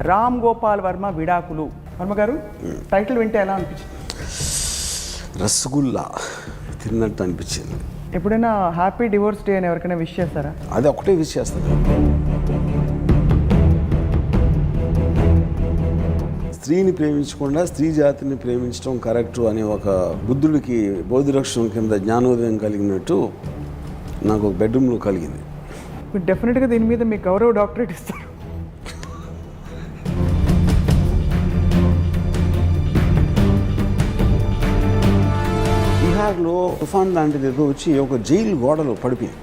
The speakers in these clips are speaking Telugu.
రామ్ గోపాల్ వర్మ విడాకులు. వర్మ గారు, టైటిల్ వింటే ఎలా అనిపించింది? రసగుల్లా తిన్నట్టు అనిపించింది. ఎప్పుడైనా హ్యాపీ డివోర్స్ డే అని ఎవరికైనా విష్ చేస్తారా? అది ఒకటే విష్ చేస్తాను. స్త్రీని ప్రేమించకుండా స్త్రీ జాతిని ప్రేమించడం కరెక్టు అనే ఒక బుద్ధుడికి బౌద్ధరక్షణం కింద జ్ఞానోదయం కలిగినట్టు నాకు ఒక బెడ్రూమ్లో కలిగింది. డెఫినెట్గా దీని మీద మీకు గౌరవ డాక్టరేట్ ఇస్తారు. బీహార్లో తుఫాన్ లాంటిది ఏదో వచ్చి ఒక జైలు గోడలో పడిపోయింది.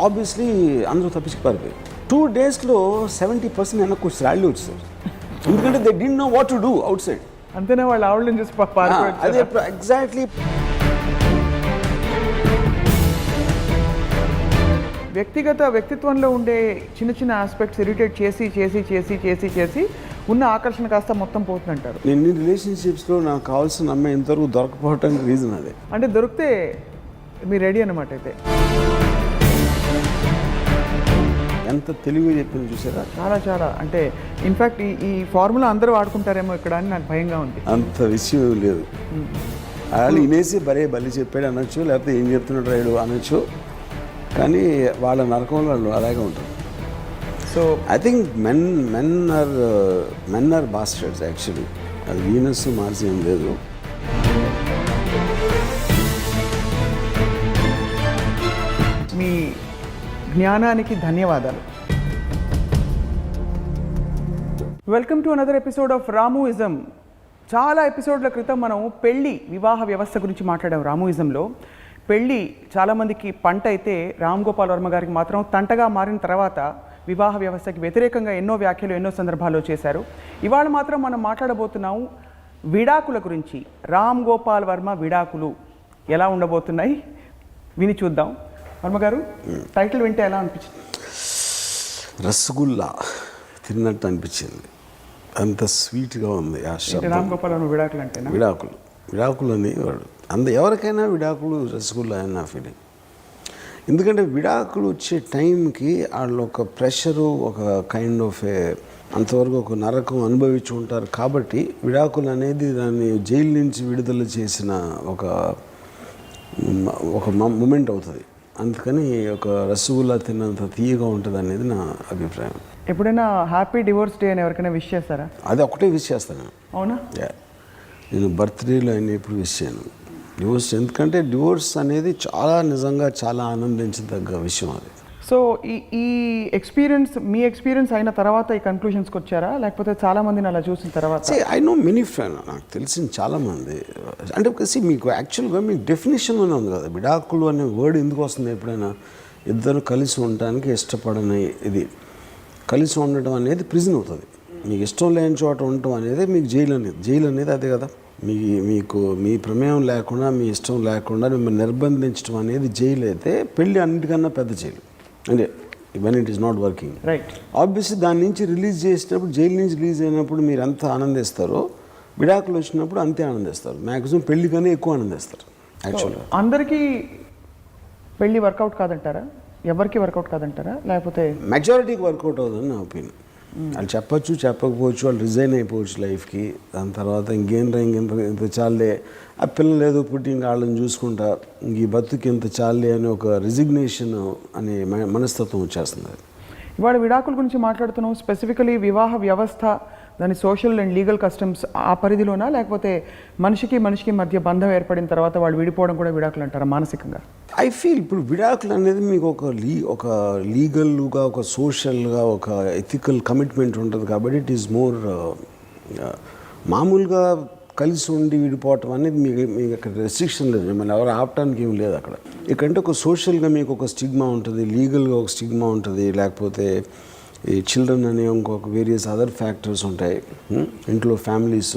ఆబ్వియస్లీ అందరూ తప్పించి పారిపోయారు. 2 daysలో 70% వెనక్కి వచ్చి రాళ్ళు వచ్చేసారు. ఎందుకంటే they didn't no what to do out side. అంతేనా? వాళ్ళు ఆవిడని చూసి అదే ఎగ్జాక్ట్లీ. వ్యక్తిత్వంలో ఉండే చిన్న చిన్న ఆస్పెక్ట్స్ ఇరిటేట్ చేసి చేసి చేసి చేసి చేసి ఉన్న ఆకర్షణ కాస్త మొత్తం పోతుందంటారు. నేను రిలేషన్షిప్స్లో నాకు కావాల్సిన అమ్మాయి ఇంతవరకు దొరకపోవటానికి రీజన్ అదే. అంటే దొరికితే మీరు రెడీ అన్నమాట. అయితే ఎంత తెలివిగా చెప్పింది చూసారా? చాలా చాలా. అంటే ఇన్ఫ్యాక్ట్ ఈ ఫార్ములా అందరూ వాడుకుంటారేమో ఇక్కడ అని నాకు భయంగా ఉంది. అంత విషయం లేదు. వాళ్ళు వినేసి బలి చెప్పాడు అనొచ్చు, లేకపోతే ఏం చెప్తున్నాడు రాయుడు అనొచ్చు, కానీ వాళ్ళ నరకంలో వాళ్ళు అలాగే ఉంటారు. So I think men are bastards actually. అది వీనస్ మార్చి ఏం లేదు. మీ జ్ఞానానికి ధన్యవాదాలు. Welcome to another episode of Ramuism. చాలా ఎపిసోడ్ల క్రితం మనం వివాహ వ్యవస్థ గురించి మాట్లాడాం. రామూయిజంలో పెళ్ళి చాలామందికి పంట అయితే రామ్ గోపాల్ వర్మ గారికి మాత్రం తంటగా మారిన తర్వాత వివాహ వ్యవస్థకి వ్యతిరేకంగా ఎన్నో వ్యాఖ్యలు ఎన్నో సందర్భాల్లో చేశారు. ఇవాళ మాత్రం మనం మాట్లాడబోతున్నాం విడాకుల గురించి. రామ్ గోపాల్ వర్మ విడాకులు ఎలా ఉండబోతున్నాయి విని చూద్దాం. వర్మ గారు, టైటిల్ వింటే ఎలా అనిపించింది? రసగుల్లా తిన్నట్టు అనిపించింది. అంత స్వీట్గా ఉంది ఆ శబ్దం. రామ్ గోపాల్ వర్మ విడాకులు అంటేనా? విడాకులు అని వాడు ఎవరికైనా విడాకులు రసగుల్లా అని నా ఫీలింగ్. ఎందుకంటే విడాకులు వచ్చే టైంకి వాళ్ళు ఒక ప్రెషరు, ఒక కైండ్ ఆఫ్ అంతవరకు ఒక నరకం అనుభవించి ఉంటారు. కాబట్టి విడాకులు అనేది దాన్ని జైలు నుంచి విడుదల చేసిన ఒక మూమెంట్ అవుతుంది. అందుకని ఒక రసగుల్లా తిన్నంత తీయగా ఉంటుంది అనేది నా అభిప్రాయం. ఎప్పుడైనా హ్యాపీ డివోర్స్ డే అని ఎవరికైనా విష్ చేస్తారా? అది ఒకటే విష్ చేస్తాను. అవునా? నేను బర్త్డేలో అయినా ఎప్పుడు విష్ చేయను డివోర్స్. ఎందుకంటే డివోర్స్ అనేది నిజంగా చాలా ఆనందించదగ్గ విషయం అది. సో ఈ మీ ఎక్స్పీరియన్స్ అయిన తర్వాత ఈ కన్క్లూషన్స్కి వచ్చారా, లేకపోతే చాలామందిని అలా చూసిన తర్వాత? ఐ నో మెనీ ఫ్రెండ్, నాకు తెలిసిన చాలామంది. అంటే మీకు యాక్చువల్గా మీకు డెఫినేషన్లోనే ఉంది కదా విడాకులు అనే వర్డ్ ఎందుకు వస్తుంది. ఎప్పుడైనా ఇద్దరు కలిసి ఉండటానికి ఇష్టపడని ఇది కలిసి ఉండటం అనేది ప్రిజన్ అవుతుంది. మీకు ఇష్టం లేని చోట ఉండటం అనేది మీకు జైలు అనేది అదే కదా. మీ ప్రమేయం లేకుండా, మీ ఇష్టం లేకుండా మిమ్మల్ని నిర్బంధించడం అనేది జైలు అయితే, పెళ్ళి అన్నిటికన్నా పెద్ద జైలు. అంటే when it is not working right. Obviously దాని నుంచి రిలీజ్ చేసినప్పుడు, జైలు నుంచి రిలీజ్ అయినప్పుడు మీరు ఎంత ఆనందిస్తారో, విడాకులు వచ్చినప్పుడు అంతే ఆనందిస్తారు. మ్యాక్సిమం పెళ్లి కన్నా ఎక్కువ ఆనందిస్తారు. యాక్చువల్గా అందరికీ పెళ్ళి వర్కౌట్ కాదంటారా? ఎవరికి వర్కౌట్ కాదంటారా? లేకపోతే మెజారిటీకి వర్కౌట్ అవుతుందని నా ఒపీనియన్. వాళ్ళు చెప్పచ్చు, చెప్పకపోవచ్చు, వాళ్ళు రిజైన్ అయిపోవచ్చు లైఫ్కి. దాని తర్వాత ఇంత చాలే, ఆ పిల్లలు ఏదో పుట్టి ఇంకా వాళ్ళని చూసుకుంటా ఈ బతుకి ఇంత చాలే అని ఒక రిజిగ్నేషన్ అనే మనస్తత్వం వచ్చేస్తుంది. ఇవాళ విడాకుల గురించి మాట్లాడుతున్నాం. స్పెసిఫికలీ వివాహ వ్యవస్థ, దాని సోషల్ అండ్ లీగల్ కస్టమ్స్ ఆ పరిధిలోనా, లేకపోతే మనిషికి మధ్య బంధం ఏర్పడిన తర్వాత వాళ్ళు విడిపోవడం కూడా విడాకులు అంటారా మానసికంగా? ఐ ఫీల్ ఇప్పుడు విడాకులు అనేది మీకు ఒక లీగల్గా, ఒక సోషల్గా, ఒక ఎథికల్ కమిట్మెంట్ ఉంటుంది. కాబట్టి ఇట్ ఈస్ మోర్ మామూలుగా కలిసి ఉండి విడిపోవటం అనేది మీకు అక్కడ రెస్ట్రిక్షన్ లేదు. మిమ్మల్ని ఎవరు ఆపటానికి ఏం లేదు అక్కడ. ఇక్కడంటే ఒక సోషల్గా మీకు ఒక స్టిగ్మా ఉంటుంది, లీగల్గా ఒక స్టిగ్మా ఉంటుంది, లేకపోతే ఈ చిల్డ్రన్ అనే ఇంకొక వేరియస్ అదర్ ఫ్యాక్టర్స్ ఉంటాయి, ఇంట్లో ఫ్యామిలీస్,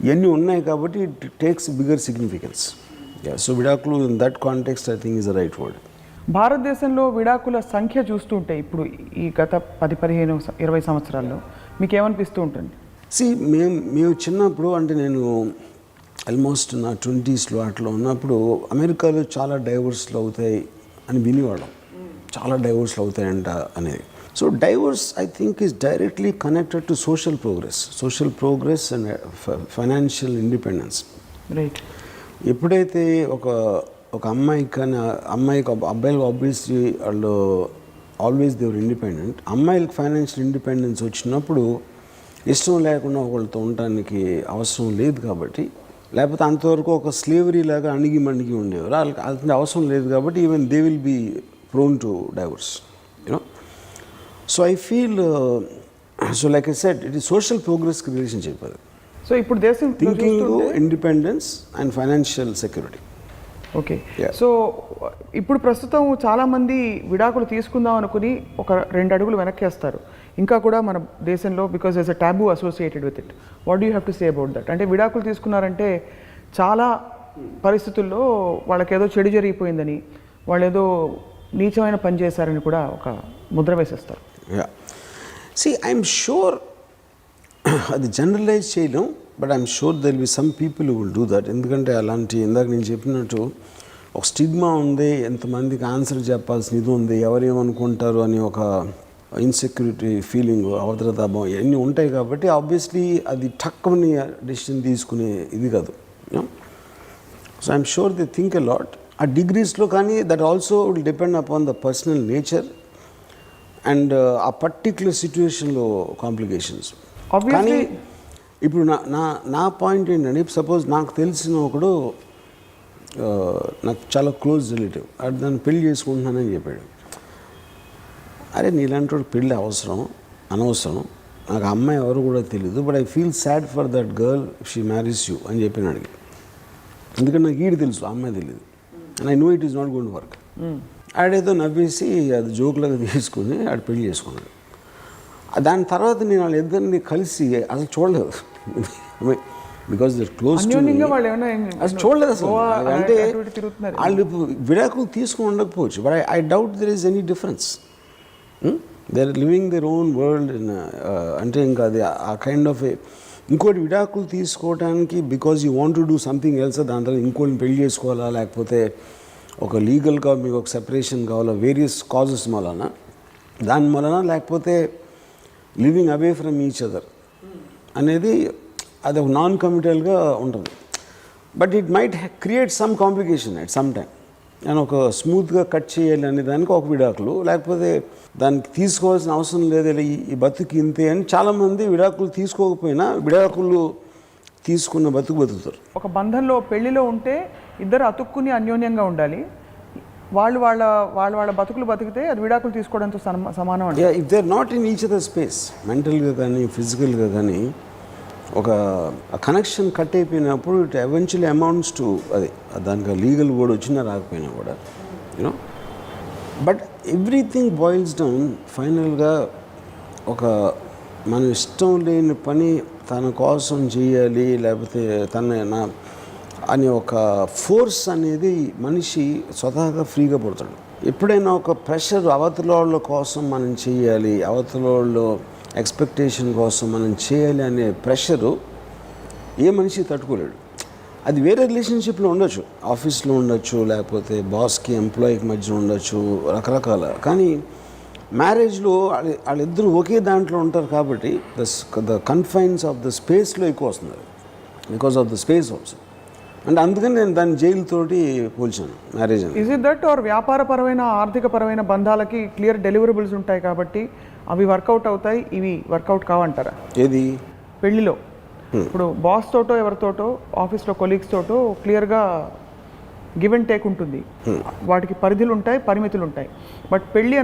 ఇవన్నీ ఉన్నాయి. కాబట్టి it takes bigger significance. So విడాకులు in that context I think is the right word. భారతదేశంలో విడాకుల సంఖ్య చూస్తుంటే ఇప్పుడు ఈ గత 10-15-20 సంవత్సరాల్లో మీకు ఏమనిపిస్తూ ఉంటుంది? మేము చిన్నప్పుడు, అంటే నేను ఆల్మోస్ట్ నా 20sలో అట్లా ఉన్నప్పుడు అమెరికాలో చాలా డైవోర్స్లు అవుతాయి అని వినేవాళ్ళం. చాలా డైవోర్స్లు అవుతాయంట అనేది. So divorce I think is directly connected to social progress and financial independence. Right. ఎప్పుడైతే ఒక అమ్మాయికి కానీ అబ్బాయిలు ఆబ్వియస్లీ వాళ్ళు ఆల్వేస్ దేవర్ ఇండిపెండెంట్. అమ్మాయిలకు ఫైనాన్షియల్ ఇండిపెండెన్స్ వచ్చినప్పుడు ఇష్టం లేకుండా ఒకళ్ళతో ఉండటానికి అవసరం లేదు కాబట్టి, లేకపోతే అంతవరకు ఒక స్లేవరీ లాగా అణిగి మణిగి ఉండేవారు. వాళ్ళకి అంత అవసరం లేదు కాబట్టి even they will be prone to divorce, you know. So I feel so like I said it is social ప్రోగ్రెస్కి రిలేషన్షిప్ అది. సో ఇప్పుడు దేశం thinking independence and financial security. Okay. So ఇప్పుడు ప్రస్తుతం చాలామంది విడాకులు తీసుకుందాం అనుకుని ఒక 2 అడుగులు వెనక్కి వేస్తారు. ఇంకా కూడా మన దేశంలో because there's a taboo associated with it. What do you have to say about that? అంటే విడాకులు తీసుకున్నారంటే చాలా పరిస్థితుల్లో వాళ్ళకేదో చెడు జరిగిపోయిందని, వాళ్ళు ఏదో నీచమైన పని చేశారని కూడా ఒక ముద్ర వేసేస్తారు. See, I'm sure అది జనరలైజ్ చేయలేం, but I'm sure there will be some people who will do that. ఎందుకంటే అలాంటి ఇందాక నేను చెప్పినట్టు ఒక స్టిగ్మా ఉంది, ఎంతమందికి ఆన్సర్ చెప్పాల్సిన ఇది ఉంది, ఎవరేమనుకుంటారు అని ఒక ఇన్సెక్యూరిటీ ఫీలింగ్, అవతరతాభం ఇవన్నీ ఉంటాయి కాబట్టి ఆబ్వియస్లీ అది టక్కుని డెసిషన్ తీసుకునే ఇది కాదు. So I'm sure they think a lot ఆ డిగ్రీస్లో. కానీ that also will depend upon the personal nature and ఆ పర్టిక్యులర్ సిచ్యువేషన్లో కాంప్లికేషన్స్. కానీ ఇప్పుడు నా పాయింట్ ఏంటంటే, సపోజ్ నాకు తెలిసిన ఒకడు నాకు చాలా క్లోజ్ రిలేటివ్ దాన్ని పెళ్లి చేసుకుంటున్నానని చెప్పాడు. అరే నీలాంటి వాడు పెళ్ళి అనవసరం, నాకు అమ్మాయి ఎవరు కూడా తెలియదు, but I feel sad for that girl she marries you అని చెప్పినాడు. ఎందుకంటే నాకు ఈడు తెలుసు, అమ్మాయి తెలియదు, and I know it is not going to work. ఆడేదో నవ్వేసి అది జోక్లాగా తీసుకుని ఆడు పెళ్లి చేసుకున్నాడు. దాని తర్వాత నేను వాళ్ళిద్దరిని కలిసి అసలు చూడలేదు, because they're close to me. అసలు చూడలేదు అసలు. అంటే వాళ్ళు విడాకులు తీసుకుని ఉండకపోవచ్చు, but I doubt there is any difference. They are living their own world. అంటే ఇంకా అది ఆ కైండ్ ఆఫ్ ఇంకోటి విడాకులు తీసుకోవడానికి because you want to do something else, దాని తర్వాత ఇంకోటి పెళ్లి చేసుకోవాలా, లేకపోతే ఒక లీగల్గా మీకు ఒక సెపరేషన్ కావాలా, వేరియస్ కాజెస్ దాని వలన, లేకపోతే living away from each other అనేది అది ఒక నాన్ కమిటల్గా ఉంటుంది. But it might create some complication at some time. నేను ఒక స్మూత్గా కట్ చేయాలి అనే దానికి ఒక విడాకులు, లేకపోతే దానికి తీసుకోవాల్సిన అవసరం లేదు, ఈ బతుకు ఇంతే అని చాలామంది విడాకులు తీసుకోకపోయినా విడాకులు తీసుకున్న బతుకుతారు. ఒక బంధంలో పెళ్లిలో ఉంటే ఇద్దరు అతుక్కుని అన్యోన్యంగా ఉండాలి. వాళ్ళ బతుకులు బతికితే అది విడాకులు తీసుకోవడంతో సమానం అంటే. If they are not in each other space, మెంటల్గా కానీ ఫిజికల్గా కానీ ఒక కనెక్షన్ కట్ అయిపోయినప్పుడు ఇట్ ఎవెన్చువల్లీ అమౌంట్స్ టు అది దానికి లీగల్ వర్డ్ వచ్చినా రాకపోయినా కూడా, you know. But everything boils down ఫైనల్గా ఒక మన ఇష్టం లేని పని తన కోసం చేయాలి, లేకపోతే అనే ఒక ఫోర్స్ అనేది మనిషి స్వతహాగా ఫ్రీగా పడతాడు. ఎప్పుడైనా ఒక ప్రెషర్ అవతల వాళ్ళ కోసం మనం చేయాలి, అవతల వాళ్ళు ఎక్స్పెక్టేషన్ కోసం మనం చేయాలి అనే ప్రెషరు ఏ మనిషి తట్టుకోలేడు. అది వేరే రిలేషన్షిప్లో ఉండొచ్చు, ఆఫీస్లో ఉండొచ్చు, లేకపోతే బాస్కి ఎంప్లాయీకి మధ్య ఉండొచ్చు, రకరకాల. కానీ మ్యారేజ్లో వాళ్ళిద్దరూ ఒకే దాంట్లో ఉంటారు కాబట్టి ద కన్ఫైన్స్ ఆఫ్ ద స్పేస్లో ఎక్కువ వస్తున్నారు, because of the space also. అంటే అందుకని నేను దాన్ని జైలుతోటి పోల్చాను మ్యారేజ్ అని. ఇస్ ఇట్ దట్ ఆర్ వ్యాపారపరమైన ఆర్థికపరమైన బంధాలకి క్లియర్ డెలివరబుల్స్ ఉంటాయి కాబట్టి అవి వర్కౌట్ అవుతాయి, ఇవి వర్కౌట్ కావంటారా? ఏది పెళ్లిలో ఇప్పుడు బాస్ తోటో ఎవరితోటో ఆఫీస్లో కొలీగ్స్ తోటో క్లియర్గా గివ్ అండ్ టేక్ ఉంటుంది, వాటికి పరిధులు ఉంటాయి, పరిమితులు ఉంటాయి. బట్ పెళ్ళి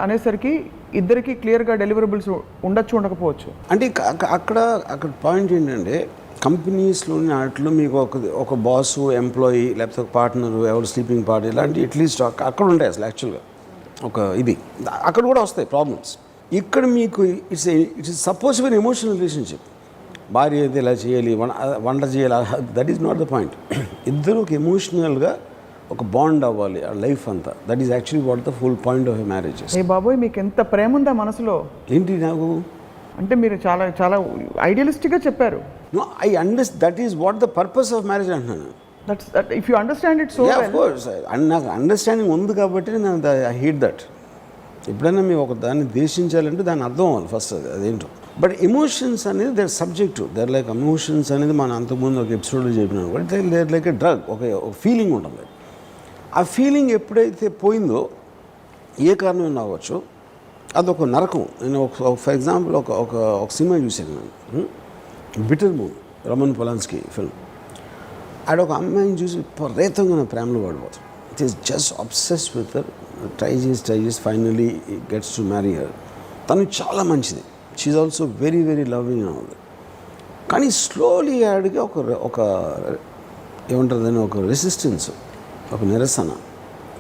అనేసరికి ఇద్దరికి క్లియర్గా డెలివరబుల్స్ ఉండొచ్చు, ఉండకపోవచ్చు. అంటే అక్కడ పాయింట్ ఏంటంటే కంపెనీస్లోని వాటిలో మీకు ఒక బాసు, ఎంప్లాయీ, లేకపోతే ఒక పార్ట్నరు, ఎవరు స్లీపింగ్ పార్టీ, ఇలాంటి అట్లీస్ట్ అక్కడ ఉంటాయి అసలు యాక్చువల్గా ఒక ఇది. అక్కడ కూడా వస్తాయి ప్రాబ్లమ్స్. ఇక్కడ మీకు it's suppose when emotional relationship. భార్య అయితే ఇలా చేయాలి, వంట చేయాలి, that is not the point. ఇద్దరు ఒక ఎమోషనల్గా ఒక బాండ్ అవ్వాలి ఆ లైఫ్ అంతా. That is actually what the full point of a marriage. ఏ బాబోయ్, మీకు ఎంత ప్రేమ ఉందా మనసులో? ఏంటి నాకు అంటే మీరు చాలా చాలా ఐడియలిస్టిక్గా చెప్పారు. No, I understand. That is what the purpose of marriage అంటున్నాను. That if you understand it so well. Yeah, of course. నాకు అండర్స్టాండింగ్ ఉంది కాబట్టి I hate that. ఎప్పుడైనా మేము ఒక దాన్ని ద్వేషించాలంటే దాని అర్థం అవ్వాలి ఫస్ట్ అదేంటో. బట్ ఎమోషన్స్ అనేది their subject, they're like emotions అనేది మనం అంతకుముందు ఒక ఎపిసోడ్లో చెప్పినాను. But they're like a drug, ఒక ఫీలింగ్ ఉంటుంది. ఆ ఫీలింగ్ ఎప్పుడైతే పోయిందో ఏ కారణమైనా అవ్వచ్చు, అదొక నరకం. నేను ఒక ఫర్ ఎగ్జాంపుల్ ఒక సినిమా చూశాను నేను, bitter movie, Roman Polanski film. ఆడొక అమ్మాయిని చూసి విపరీతంగా ప్రేమలో పడిపోతాడు. It is just obsess with her, try చేసి finally gets to marry her. తను చాలా మంచిది, she also very very loving ఉంది. కానీ స్లోలీ ఆడికి ఒక ఏమంటారు దాన్ని, ఒక రెసిస్టెన్స్, ఒక నిరసన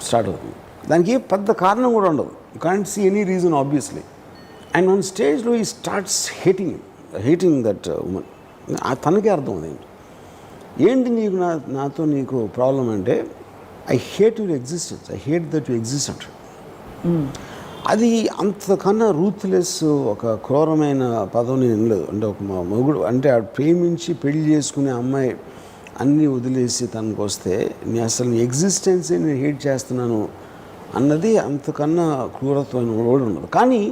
స్టార్ట్ అవుతుంది. దానికి ఏ పెద్ద కారణం కూడా ఉండదు. You can't see any reason obviously. And on స్టేజ్లో ఈ స్టార్ట్స్ హేటింగ్ దట్ ఉమెన్. తనకే అర్థం ఉంది ఏంటి నీకు నాతో నీకు ప్రాబ్లం అంటే, I hate your existence, I hate that you exist అంటాడు. అది అంతకన్నా రూత్లెస్, ఒక క్రూరమైన పదం నేను వినలేదు. అంటే ఒక మొగుడు అంటే ఆ ప్రేమించి పెళ్లి చేసుకునే అమ్మాయి అన్నీ వదిలేసి తనకు వస్తే అసలు నీ ఎగ్జిస్టెన్సే నేను హేట్ చేస్తున్నాను అన్నది అంతకన్నా క్రూరత్వమైన కూడా ఉండదు. కానీ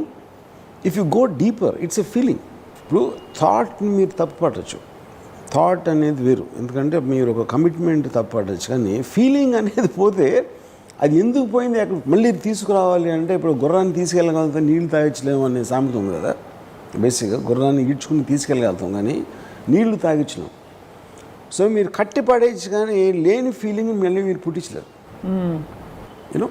if you go deeper, it's a feeling. ఇప్పుడు థాట్ని మీరు తప్పు పట్టచ్చు, థాట్ అనేది వేరు, ఎందుకంటే మీరు ఒక కమిట్మెంట్ తప్పు పట్టచ్చు. కానీ ఫీలింగ్ అనేది పోతే అది ఎందుకు పోయింది అక్కడ మళ్ళీ తీసుకురావాలి అంటే, ఇప్పుడు గుర్రాన్ని తీసుకెళ్ళగలుగుతాం, నీళ్ళు తాగించలేము అనే సామెత ఉంది కదా. బేసిక్గా గుర్రాన్ని ఈడ్చుకుని తీసుకెళ్ళగలుగుతాం కానీ నీళ్లు తాగించలేము. సో మీరు కట్టి పడేసి కానీ లేని ఫీలింగ్ మళ్ళీ మీరు పుట్టించలేరు, యూనో.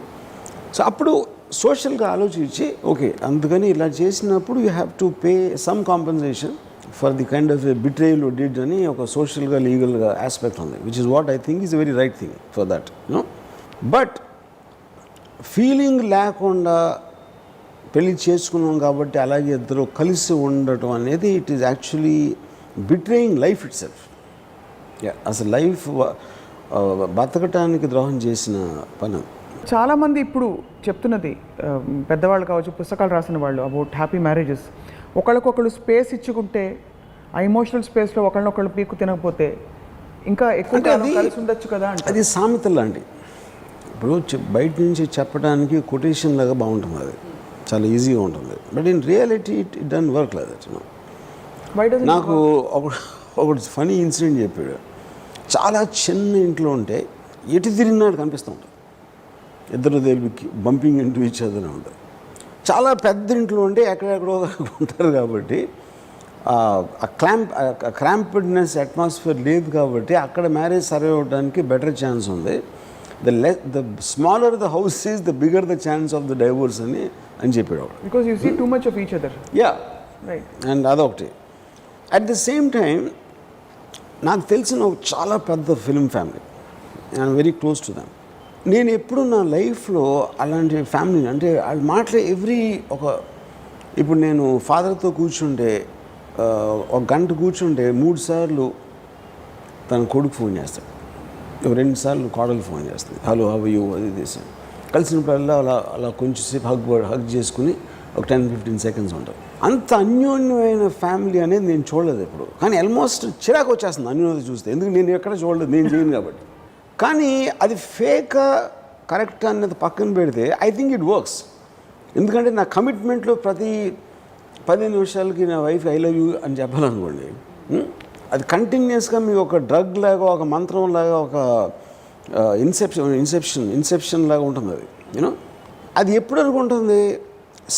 సో అప్పుడు సోషల్గా ఆలోచించి ఓకే అందుకని ఇలా చేసినప్పుడు you have to pay some compensation for the kind of betrayal did అని ఒక సోషల్గా లీగల్గా ఆస్పెక్ట్ ఉంది, which is what I think is very right thing for that, you know. But feeling లేకుండా పెళ్ళి చేసుకున్నాం కాబట్టి అలాగే ఇద్దరు కలిసి ఉండటం అనేది it is actually betraying life it self. అసలు లైఫ్ బతకటానికి ద్రోహం చేసిన పని. చాలామంది ఇప్పుడు చెప్తున్నది, పెద్దవాళ్ళు కావచ్చు, పుస్తకాలు రాసిన వాళ్ళు, అబౌట్ హ్యాపీ మ్యారేజెస్. ఒకళ్ళకొకళ్ళు స్పేస్ ఇచ్చుకుంటే, ఆ ఎమోషనల్ స్పేస్లో ఒకళ్ళనొకళ్ళు పీకు తినకపోతే ఇంకా ఎక్కువ కలిసి ఉండొచ్చు కదా అంటే. అది సామెత లాంటి. ఇప్పుడు బయట నుంచి చెప్పడానికి కొటేషన్ లాగా బాగుంటుంది, అది చాలా ఈజీగా ఉంటుంది. But in reality it done work like that. నాకు ఒకటి ఫనీ ఇన్సిడెంట్ చెప్పాడు. చాలా చిన్న ఇంట్లో ఉంటే ఎటు తిరిగినాడు కనిపిస్తూ ఉంటుంది, ఇద్దరు దేనికి బంపింగ్ ఇంటూ ఈచ్ అదర్ ఉంటుంది. చాలా పెద్ద ఇంట్లో ఉంటే ఎక్కడెక్కడో ఉంటారు కాబట్టి ఆ క్రాంప్డ్నెస్ అట్మాస్ఫియర్ లేదు కాబట్టి అక్కడ మ్యారేజ్ సర్వే అవ్వడానికి బెటర్ ఛాన్స్ ఉంది. The smaller the house is the bigger the chance of the divorce అని చెప్పాడు. Because you see too much of each other. Yeah, right. And అదొకటి. అట్ ద సేమ్ టైం నాకు తెలిసిన ఒక చాలా పెద్ద film family, I'm very close to them. నేను ఎప్పుడు నా లైఫ్లో అలాంటి ఫ్యామిలీ అంటే వాళ్ళు మాట్లాడే ఇప్పుడు నేను ఫాదర్తో కూర్చుంటే ఒక గంట కూర్చుంటే 3 సార్లు తన కొడుకు ఫోన్ చేస్తాడు, 2 సార్లు కోడలు ఫోన్ చేస్తుంది, హలో హౌ యూ అది చేసాను. కలిసినప్పుడల్లా అలా కొంచెంసేపు హగ్ చేసుకుని ఒక 10-15 సెకండ్స్ ఉంటారు. అంత అన్యోన్యమైన ఫ్యామిలీ అనేది నేను చూడలేదు ఎప్పుడు. కానీ ఆల్మోస్ట్ చిరాకు వచ్చేస్తుంది అన్యోన్యత చూస్తే, ఎందుకు నేను ఎక్కడ చూడలేదు, నేను చేయను కాబట్టి. కానీ అది ఫేకా కరెక్ట్ అన్నది పక్కన పెడితే ఐ థింక్ ఇట్ వర్క్స్. ఎందుకంటే నా కమిట్మెంట్లో ప్రతి 10 నిమిషాలకి నా వైఫ్ ఐ లవ్ యూ అని చెప్పాలనుకోండి, అది కంటిన్యూస్గా మీకు ఒక డ్రగ్ లాగా, ఒక మంత్రం లాగా, ఒక ఇన్సెప్షన్ లాగా ఉంటుంది అది, యూనో. అది ఎప్పటివరకు ఉంటుంది,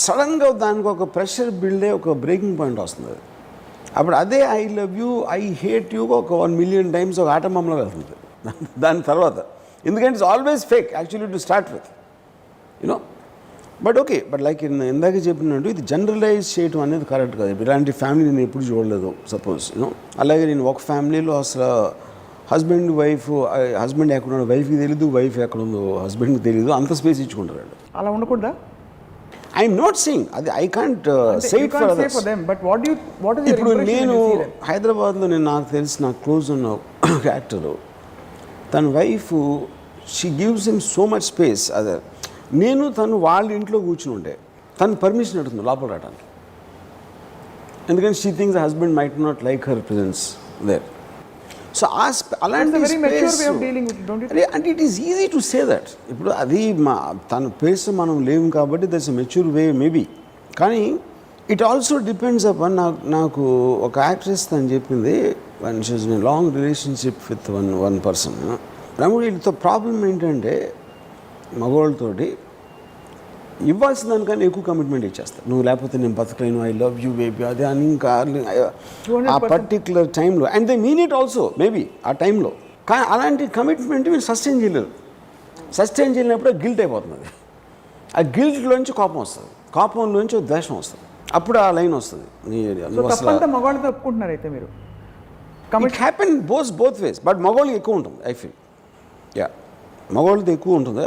సడన్గా దానికి ఒక ప్రెషర్ బిల్డ్ అయ్యి ఒక బ్రేకింగ్ పాయింట్ వస్తుంది అది. అప్పుడు అదే I love you, I hate you ఒక 1 మిలియన్ టైమ్స్ ఒక ఆటంబంలో వెళ్తుంది దాని తర్వాత. ఎందుకంటే it's always fake actually to start with, you know. But okay, but like ఇందాక చెప్పినట్టు ఇది జనరలైజ్ చేయడం అనేది కరెక్ట్ కాదు. ఇలాంటి ఫ్యామిలీ నేను ఎప్పుడు చూడలేదు సపోజ్, యూనో. అలాగే నేను ఒక ఫ్యామిలీలో అసలు హస్బెండ్ హస్బెండ్ ఎక్కడున్నాడు వైఫ్కి తెలీదు, వైఫ్ ఎక్కడుందో హస్బెండ్కి తెలీదు, అంత స్పేస్ ఇచ్చుకుంటారు. అలా ఉండకూడదా? ఐఎమ్ నాట్ సేయింగ్ అది, I can't say it for others. ఇప్పుడు నేను హైదరాబాద్లో నాకు తెలిసి నాకు క్లోజ్ ఉన్న ఒక యాక్టరు, తన wife she gives him so much space. అదే నేను తను వాళ్ళ ఇంట్లో కూర్చుని ఉంటే తను పర్మిషన్ అడుగుతుంది లోపల రావడానికి, ఎందుకంటే she thinks husband might not like her presence there. So అలాంటి very mature way of dealing with it, don't you think? And it is easy to say that. ఇప్పుడు అది తన ప్లేస్ మనం లేము కాబట్టి దట్స్ మెచ్యూర్ వే మేబీ. కానీ ఇట్ ఆల్సో డిపెండ్స్ అపాన్ నాకు ఒక యాక్ట్రెస్ తను చెప్పింది, one she's in long relationship with one person. రాముడు వీళ్ళతో ప్రాబ్లం ఏంటంటే మగవాళ్ళతోటి ఇవ్వాల్సిన దానికన్నా ఎక్కువ కమిట్మెంట్ ఇచ్చేస్తారు. నువ్వు లేకపోతే నేను బతకలేను, ఐ లవ్ యూ బేబీ, అదే అని ఇంకా ఆ పర్టిక్యులర్ టైంలో, and they mean it also maybe ఆ టైంలో. కానీ అలాంటి కమిట్మెంట్ మీరు సస్టైన్ చేయలేరు. సస్టైన్ చేయలేనప్పుడు గిల్ట్ అయిపోతుంది. ఆ గిల్ట్లోంచి కోపం వస్తుంది, కోపంలోంచి ద్వేషం వస్తుంది. అప్పుడు ఆ లైన్ వస్తుంది. మగవాళ్ళతో ఒప్పుకుంటున్నారు అయితే మీరు? It happen both ways, but మగవాళ్ళకి ఎక్కువ ఉంటుంది ఐ ఫీల్. యా, మగవాళ్ళది ఎక్కువ ఉంటుంది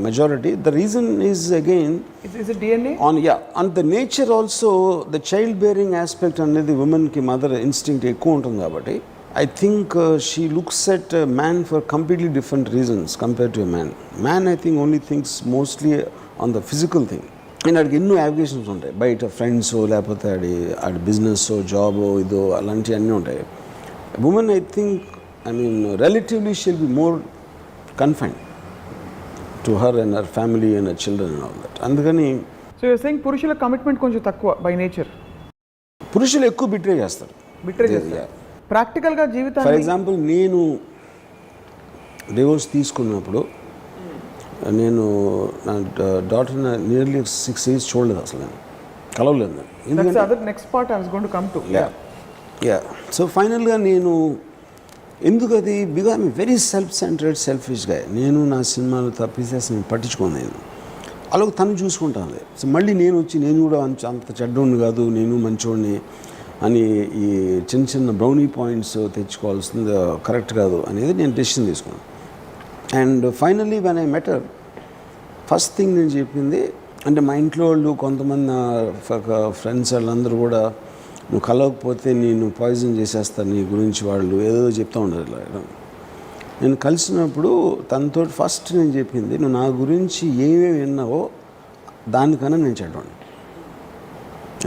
majority. The reason is again on the nature also, the child bearing aspect అనేది ఉమెన్కి మదర్ ఇన్స్టింక్ట్ ఎక్కువ ఉంటుంది కాబట్టి I think she looks at man for completely different reasons compare to a man. Man I think only thinks mostly on the physical thing. And ఆడికి ఎన్నో అప్లికేషన్స్ ఉంటాయి, బయట ఫ్రెండ్స్ లేకపోతే ఆడి బిజినెస్ జాబో ఇదో అలాంటివి అన్నీ ఉంటాయి. Women I think relatively she'll be more confined to her and her family and her children and all that. అందుకని సో యు ఆర్ సేయింగ్ పురుషుల కమిట్మెంట్ కొంచెం తక్కువ బై నేచర్. పురుషులు ఎక్కువ బిట్రే చేస్తారు. ప్రాక్టికల్గా జీవితాన్ని, ఫర్ ఎగ్జాంపుల్ నేను డివోర్స్ తీసుకున్నప్పుడు నేను నా డాటర్ నియర్లీ 6 years చూడలేదు, అసలు నేను కలవలేదు. Next part I was going to come to. Yeah, so ఫైనల్గా నేను ఎందుకు అది, because I'm very self centred selfish గా. నేను నా సినిమాలు తప్పిసేసి నేను పట్టించుకోను. నేను అలాగ తను చూసుకుంటాను. సో మళ్ళీ నేను వచ్చి నేను కూడా అంత చెడ్డోడిని కాదు, నేను మంచోడిని అని ఈ చిన్న చిన్న బ్రౌనీ పాయింట్స్ తెచ్చుకోవాల్సింది కరెక్ట్ కాదు అనేది నేను డెసిషన్ తీసుకున్నాను. And finally when I met her, first thing నేను చెప్పింది అంటే, మా ఇంట్లో వాళ్ళు కొంతమంది నా ఫ్రెండ్స్ వాళ్ళందరూ కూడా నువ్వు కలవకపోతే నేను పాయిజన్ చేసేస్తాను నీ గురించి, వాళ్ళు ఏదో చెప్తూ ఉండదు. నేను కలిసినప్పుడు తనతో ఫస్ట్ నేను చెప్పింది, నువ్వు నా గురించి ఏమేమి విన్నావో దానికన్నా నేను చెడ్డాను.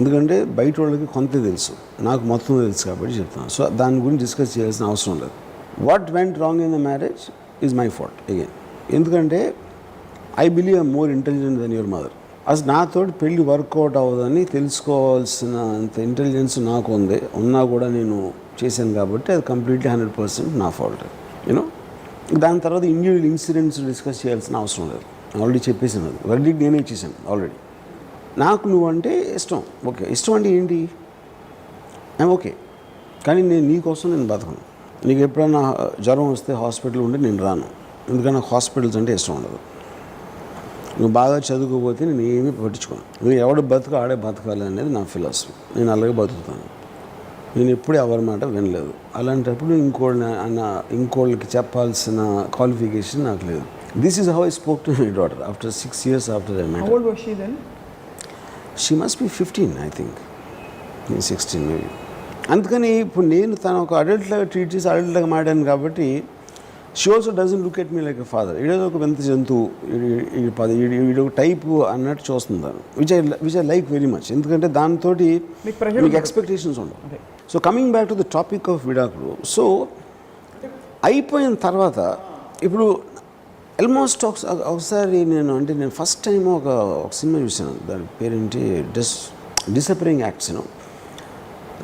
ఎందుకంటే బయట వాళ్ళకి కొంత తెలుసు, నాకు మొత్తం తెలుసు కాబట్టి చెప్తాను. సో దాని గురించి డిస్కస్ చేయాల్సిన అవసరం లేదు. What went wrong in the marriage is my fault again. ఎందుకంటే I believe I'm more intelligent than your mother. అసలు నాతో పెళ్ళి వర్కౌట్ అవ్వదని తెలుసుకోవాల్సిన అంత ఇంటెలిజెన్స్ నాకు ఉంది, ఉన్నా కూడా నేను చేశాను కాబట్టి అది కంప్లీట్లీ 100% నా ఫాల్ట్. యూనో, దాని తర్వాత ఇండివిజువల్ ఇన్సిడెంట్స్ డిస్కస్ చేయాల్సిన అవసరం లేదు. ఆల్రెడీ చెప్పేసాను, అది వర్డిక్ట్ నేనే ఇచ్చేసాను ఆల్రెడీ. నాకు నువ్వంటే ఇష్టం, ఓకే. ఇష్టం అంటే ఏంటి? ఐమ్ ఓకే, కానీ నేను నీకోసం నేను బతకను. నీకు ఎప్పుడైనా జ్వరం వస్తే హాస్పిటల్ ఉంటే నేను రాను, ఎందుకంటే నాకు హాస్పిటల్స్ అంటే ఇష్టం ఉండదు. నువ్వు బాగా చదువుకోకపోతే నేను ఏమీ పట్టించుకోను. నువ్వు ఎవడు ఆడే బతకాలి అనేది నా ఫిలాసఫీ. నేను అలాగే బతుకుతాను. నేను ఎప్పుడు ఎవరి మాట వినలేదు. అలాంటప్పుడు ఇంకోళ్ళకి చెప్పాల్సిన క్వాలిఫికేషన్ నాకు లేదు. This is how I spoke to my daughter after 6 years after I met. How old was she then? She must be 15, I think. 16 maybe. అందుకని ఇప్పుడు నేను తను ఒక అడల్ట్లాగా ట్రీట్ చేసి అడల్ట్లాగా మాడాను కాబట్టి she also doesn't look at me like a father. ఈడేదో ఒక వింత జంతువు, ఈడ ఒక టైపు అన్నట్టు చూస్తుంటాను, which I like very much. ఎందుకంటే దాంతో మీకు ఎక్స్పెక్టేషన్స్ ఉండవు. So coming back to the topic of విడాకులు, సో అయిపోయిన తర్వాత ఇప్పుడు ఆల్మోస్ట్ ఒకసారి నేను ఫస్ట్ టైం ఒక సినిమా చూసాను, దాని పేరేంటి, డిసపరింగ్ యాక్ట్స్.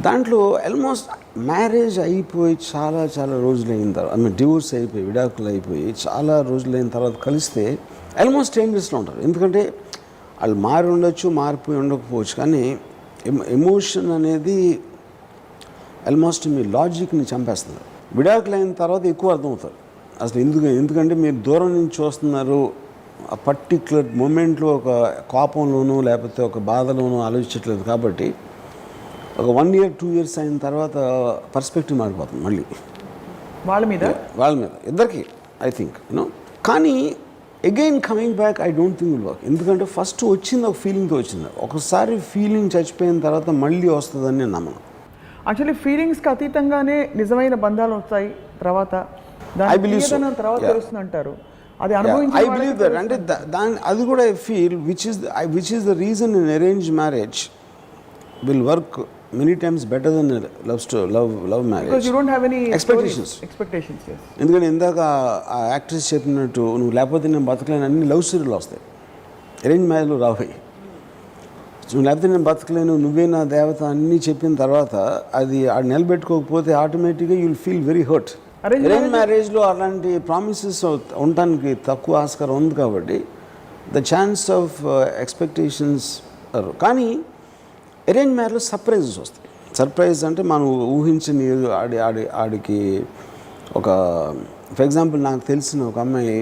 దాంట్లో ఆల్మోస్ట్ మ్యారేజ్ అయిపోయి చాలా రోజులు అయిన తర్వాత, డివోర్స్ అయిపోయి విడాకులు అయిపోయి చాలా రోజులు అయిన తర్వాత కలిస్తే ఆల్మోస్ట్ స్ట్రేంజర్స్లో ఉంటారు. ఎందుకంటే వాళ్ళు మారి ఉండొచ్చు, మారిపోయి ఉండకపోవచ్చు, కానీ ఎమోషన్ అనేది ఆల్మోస్ట్ మీ లాజిక్ని చంపేస్తున్నారు. విడాకులు అయిన తర్వాత ఎక్కువ అర్థమవుతారు అసలు ఎందుకంటే మీరు దూరం నుంచి చూస్తున్నారు. ఆ పర్టిక్యులర్ మూమెంట్లో ఒక కోపంలోనూ లేకపోతే ఒక బాధలోనూ ఆలోచించట్లేదు కాబట్టి ఒక 1 year 2 years అయిన తర్వాత పర్స్పెక్టివ్ మారిపోతుంది మళ్ళీ వాళ్ళ మీద ఇద్దరికి, ఐ థింక్. కానీ again coming back I don't think will work. ఎందుకంటే ఫస్ట్ వచ్చింది ఒక ఫీలింగ్తో వచ్చింది. ఒకసారి ఫీలింగ్ చచ్చిపోయిన తర్వాత మళ్ళీ వస్తుందని నేను నమ్మను. యాక్చువల్లీ ఫీలింగ్స్కి అతీతంగానే నిజమైన బంధాలు వస్తాయి తర్వాత. I believe so. తెలుస్తుంది అంటారు, అది ఐ బిలీవ్ దట్. అంటే అది కూడా I feel which is the reason in arrange marriage will work many times better than love Because marriage. you don't have any Expectations. stories. Expectations, yes. ఎందుకంటే ఇందాక ఆ యాక్ట్రెస్ చెప్పినట్టు నువ్వు లేకపోతే నేను బతకలేను అన్ని లవ్ స్టోరీలు వస్తాయి, అరేంజ్ మ్యారేజ్లో రావాయి. నువ్వు లేకపోతే నేను బతకలేను, నువ్వే నా దేవత అన్నీ చెప్పిన తర్వాత అది నిలబెట్టుకోకపోతే ఆటోమేటిక్గా you'll feel very hurt. Arrange మ్యారేజ్లో అలాంటి ప్రామిసెస్ ఉండటానికి తక్కువ ఆస్కారం ఉంది కాబట్టి ద ఛాన్స్ ఆఫ్ ఎక్స్పెక్టేషన్స్. కానీ అరేంజ్ మ్యారేజ్లో సర్ప్రైజెస్ వస్తాయి. సర్ప్రైజ్ అంటే మనం ఊహించని ఆడికి ఒక ఫర్ ఎగ్జాంపుల్ నాకు తెలిసిన ఒక అమ్మాయి